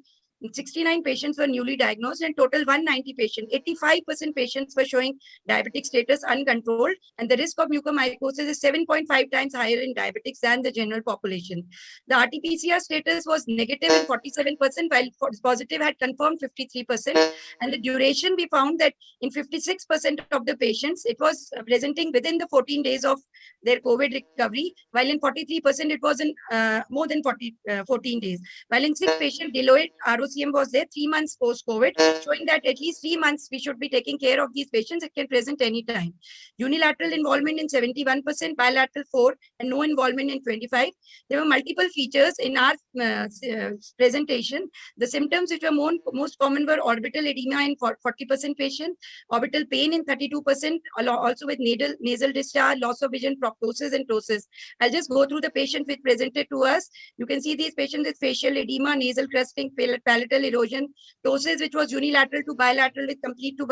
69 patients were newly diagnosed, and total 190 patients. 85% patients were showing diabetic status uncontrolled, and the risk of mucormycosis is 7.5 times higher in diabetics than the general population. The RT-PCR status was negative in 47%, while positive had confirmed 53%. And the duration, we found that in 56% of the patients, it was presenting within the 14 days of their COVID recovery, while in 43% it was in more than 14 days. While in 6 patients, Deloitte ROCM was there 3 months post-COVID, showing that at least 3 months we should be taking care of these patients. It can present anytime. Unilateral involvement in 71%, bilateral 4%, and no involvement in 25%. There were multiple features in our presentation. The symptoms which were most common were orbital edema in 40% patients, orbital pain in 32%, also with nasal discharge, loss of vision, proptosis, and ptosis. I'll just go through the patients which presented to us. You can see these patients with facial edema, nasal crusting, palatal erosion, ptosis which was unilateral to bilateral with complete to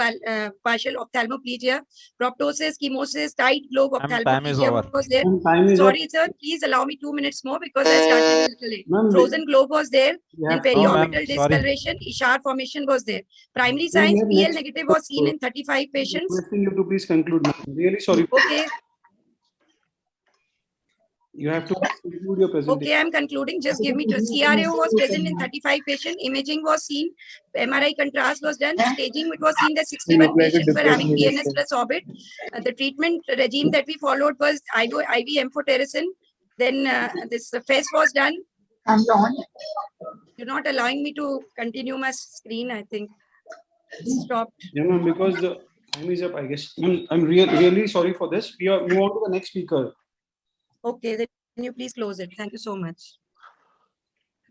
partial ophthalmoplegia, proptosis, chemosis, tight globe ophthalmoplegia was there. Sorry, sir, please allow me 2 minutes more because I started a little late. Frozen globe was there, then periorbital discoloration, Ishar formation was there. Primary signs, PL negative was seen in 35 patients. Requesting you to please conclude, ma'am. Really sorry. Okay. You have to conclude your presentation. Okay, I'm concluding. Just give me to. CRO was present in 35 patients. Imaging was seen. MRI contrast was done. Staging, it was seen that 61 patients were having PNS plus orbit. The treatment regime that we followed was IV amphotericin. Then this FES was done. You're not allowing me to continue my screen, I think. Stopped. Yeah, ma'am, because the time is up, I guess. I'm really sorry for this. We move on to the next speaker. Okay, then can you please close it? Thank you so much.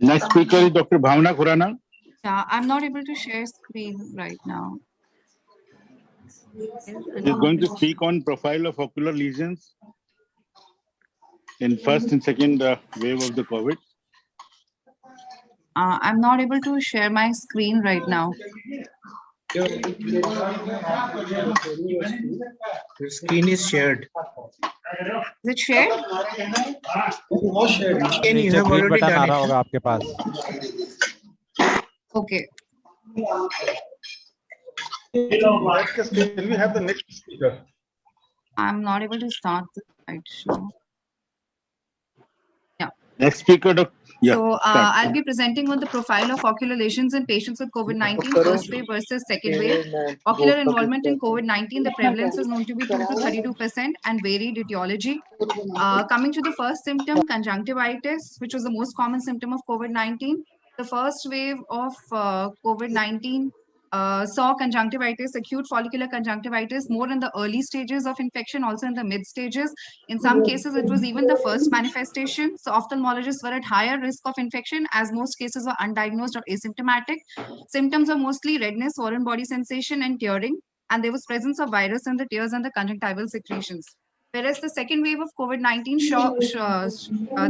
Next speaker is Dr. Bhavna Khurana. Yeah, I'm not able to share screen right now. She's going to speak on profile of ocular lesions in first and second wave of the COVID. I'm not able to share my screen right now. Your screen is shared. Is it shared? Can you have already done it? Okay. Can we have the next speaker? I'm not able to start the slideshow. Next speaker, Dr. Yeah, So start. I'll be presenting on the profile of ocular lesions in patients with COVID-19, first wave versus second wave. Ocular involvement in COVID-19, the prevalence is known to be 2 to 32% and varied etiology. Coming to the first symptom, conjunctivitis, which was the most common symptom of COVID-19. The first wave of COVID-19 saw conjunctivitis, acute follicular conjunctivitis, more in the early stages of infection, also in the mid stages. In some cases, it was even the first manifestation. So ophthalmologists were at higher risk of infection as most cases were undiagnosed or asymptomatic. Symptoms are mostly redness, foreign body sensation, and tearing. And there was presence of virus in the tears and the conjunctival secretions. Whereas the second wave of COVID-19,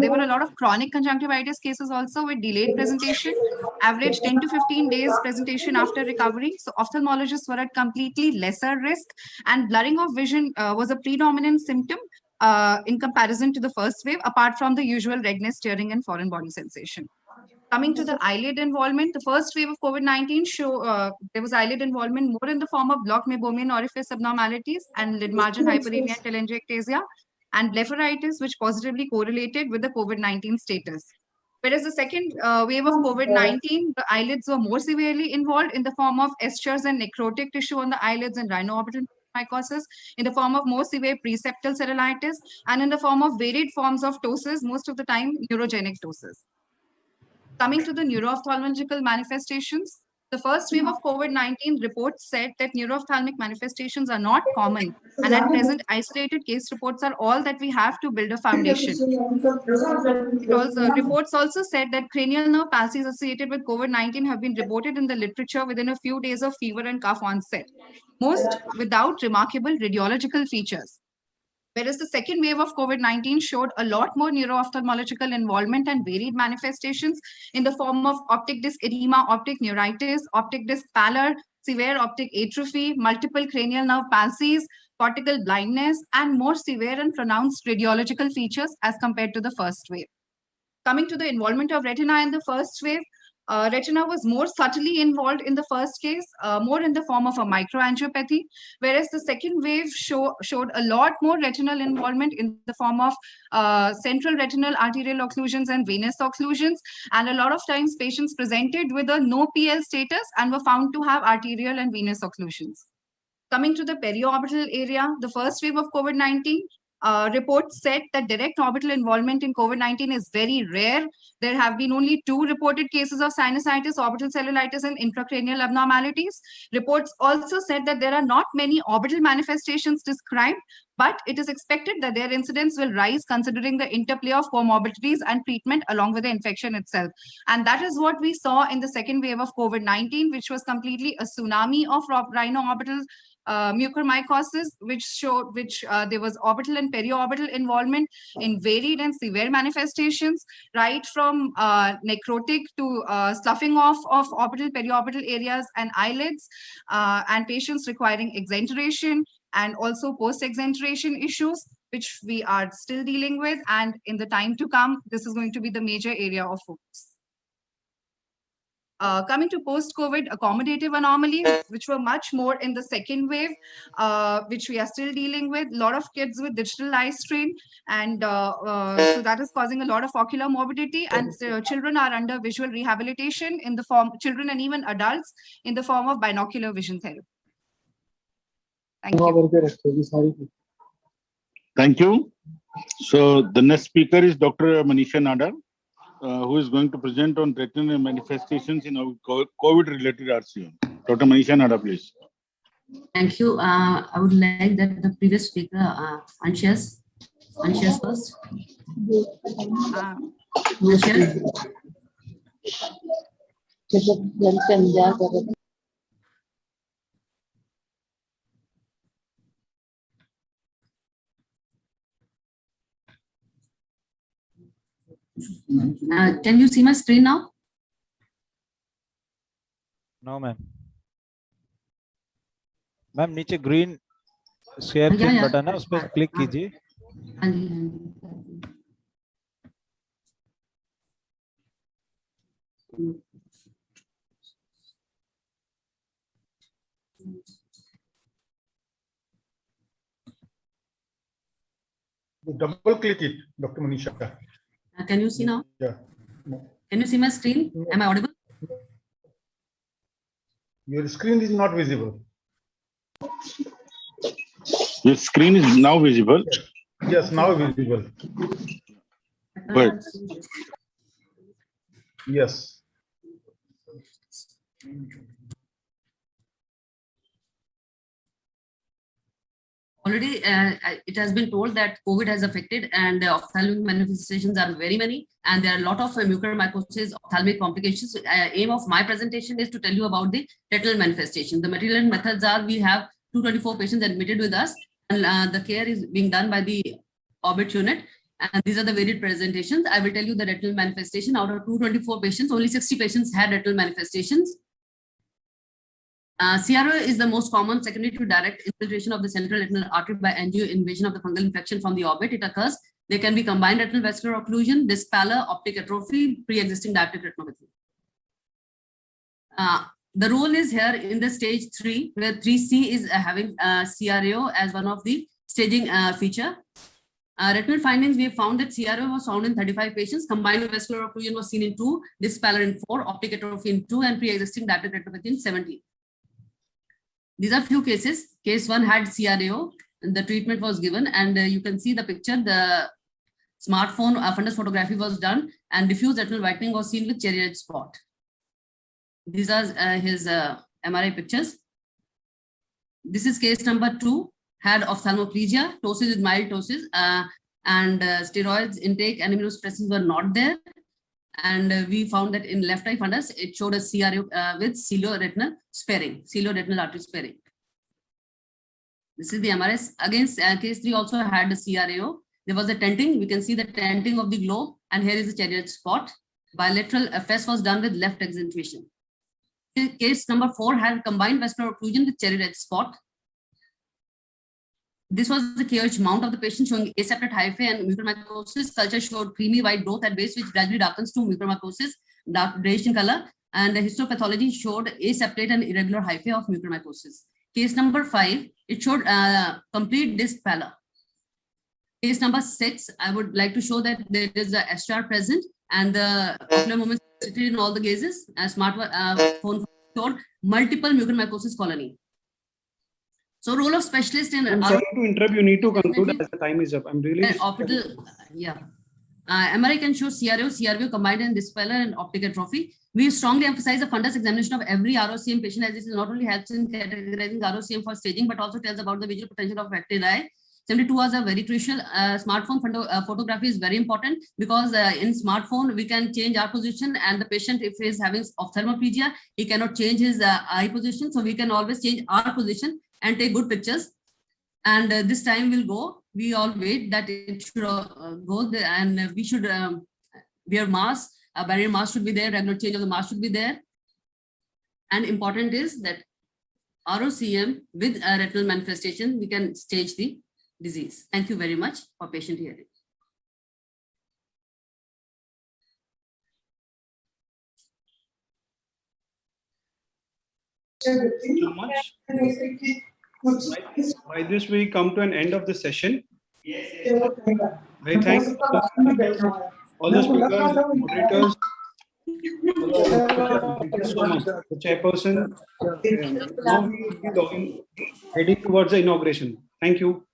there were a lot of chronic conjunctivitis cases also with delayed presentation, average 10 to 15 days presentation after recovery. So ophthalmologists were at completely lesser risk, and blurring of vision was a predominant symptom in comparison to the first wave, apart from the usual redness, tearing, and foreign body sensation. Coming to the eyelid involvement, the first wave of COVID-19 there was eyelid involvement more in the form of blocked meibomian orifice abnormalities and lid margin hyperemia and telangiectasia, and blepharitis, which positively correlated with the COVID-19 status. Whereas the second wave of COVID-19, the eyelids were more severely involved in the form of eschars and necrotic tissue on the eyelids and rhinoorbital mycosis, in the form of more severe preseptal cellulitis, and in the form of varied forms of ptosis, most of the time neurogenic ptosis. Coming to the neuro-ophthalmological manifestations, the first wave of COVID-19 reports said that neuro-ophthalmic manifestations are not common, and at present, isolated case reports are all that we have to build a foundation. Reports also said that cranial nerve palsies associated with COVID-19 have been reported in the literature within a few days of fever and cough onset, most without remarkable radiological features. Whereas the second wave of COVID-19 showed a lot more neuro-ophthalmological involvement and varied manifestations in the form of optic disc edema, optic neuritis, optic disc pallor, severe optic atrophy, multiple cranial nerve palsies, cortical blindness, and more severe and pronounced radiological features as compared to the first wave. Coming to the involvement of retina in the first wave, retina was more subtly involved in the first case, more in the form of a microangiopathy, whereas the second wave showed a lot more retinal involvement in the form of central retinal arterial occlusions and venous occlusions. And a lot of times patients presented with a no PL status and were found to have arterial and venous occlusions. Coming to the periorbital area, the first wave of COVID-19, reports said that direct orbital involvement in COVID-19 is very rare. There have been only 2 reported cases of sinusitis, orbital cellulitis, and intracranial abnormalities. Reports also said that there are not many orbital manifestations described, but it is expected that their incidence will rise considering the interplay of comorbidities and treatment along with the infection itself. And that is what we saw in the second wave of COVID-19, which was completely a tsunami of rhinoorbital mucormycosis, which there was orbital and periorbital involvement in varied and severe manifestations, right from necrotic to sloughing off of orbital, periorbital areas and eyelids, and patients requiring exenteration and also post-exenteration issues, which we are still dealing with. And in the time to come, this is going to be the major area of focus. Coming to post-COVID accommodative anomalies, which were much more in the second wave, which we are still dealing with. A lot of kids with digital eye strain, and so that is causing a lot of ocular morbidity. And children are under visual rehabilitation in the form, children and even adults, in the form of binocular vision therapy. Thank you. Thank you. So the next speaker is Dr. Manisha Nadar, who is going to present on retinal manifestations in our COVID-related RCM. Dr. Manisha Nadar, please. Thank you. I would like that the previous speaker, Anshas first. Can you see my screen now? No, ma'am. Ma'am नीचे green share screen button है उस पर click कीजिए. Double click it, Dr. Manisha. Can you see now? Yeah. Can you see my screen? Am I audible? Your screen is not visible. Your screen is now visible. Yes, now visible. Good. Yes. Already, it has been told that COVID has affected, and the ophthalmic manifestations are very many, and there are a lot of mucormycosis ophthalmic complications. Aim of my presentation is to tell you about the retinal manifestation. The material and methods are: we have 224 patients admitted with us, and the care is being done by the Orbit unit. And these are the varied presentations. I will tell you the retinal manifestation. Out of 224 patients, only 60 patients had retinal manifestations. CRO is the most common secondary to direct infiltration of the central retinal artery by angio invasion of the fungal infection from the orbit. It occurs. There can be combined retinal vascular occlusion, disc pallor, optic atrophy, pre-existing diabetic retinopathy. The role is here in the stage 3, where 3C is having CRO as one of the staging feature. Retinal findings, we have found that CRO was found in 35 patients, combined vascular occlusion was seen in 2, disc pallor in 4, optic atrophy in 2, and pre-existing diabetic retinopathy in 17. These are few cases. Case 1 had CRO, and the treatment was given, and you can see the picture. The smartphone fundus photography was done, and diffuse retinal whitening was seen with cherry red spot. These are his MRI pictures. This is case number 2, had ophthalmoplegia, ptosis with mild ptosis, and steroids intake and immunosuppressants were not there. And we found that in left eye fundus, it showed a CRO with cilio-retinal sparing, cilio-retinal artery sparing. This is the MRS. Against case 3 also had a CRO. There was a tenting. We can see the tenting of the globe, and here is the cherry red spot. Bilateral FS was done with left accentuation. Case number 4 had combined vascular occlusion with cherry red spot. This was the KOH mount of the patient showing aseptate hyphae and mucormycosis. Culture showed creamy white growth at base, which gradually darkens to mucormycosis, dark grayish in color. And the histopathology showed aseptate and irregular hyphae of mucormycosis. Case number 5, it showed complete disc pallor. Case number 6, I would like to show that there is a SR present, and the ocular movement in all the gazes. Smartphone showed multiple mucormycosis colony. So role of specialist in... I'm sorry to interrupt, you need to conclude as the time is up. I'm really... MRI can show CRO, CRV combined in disc pallor and optic atrophy. We strongly emphasize the fundus examination of every ROCM patient, as this not only helps in categorizing ROCM for staging, but also tells about the visual potential of affected eye. 72 hours are very crucial. Smartphone photography is very important, because in smartphone, we can change our position, and the patient, if he is having ophthalmoplegia, he cannot change his eye position. So we can always change our position and take good pictures. And this time will go. We all wait that it should go there, and we should wear mask. A barrier mask should be there. Regular change of the mask should be there. And important is that ROCM with a retinal manifestation, we can stage the disease. Thank you very much for patient hearing. Thank you so much. By this, we come to an end of the session. I thank all the speakers, moderators. Thank you so much. The chairperson. Now we will be heading towards the inauguration. Thank you.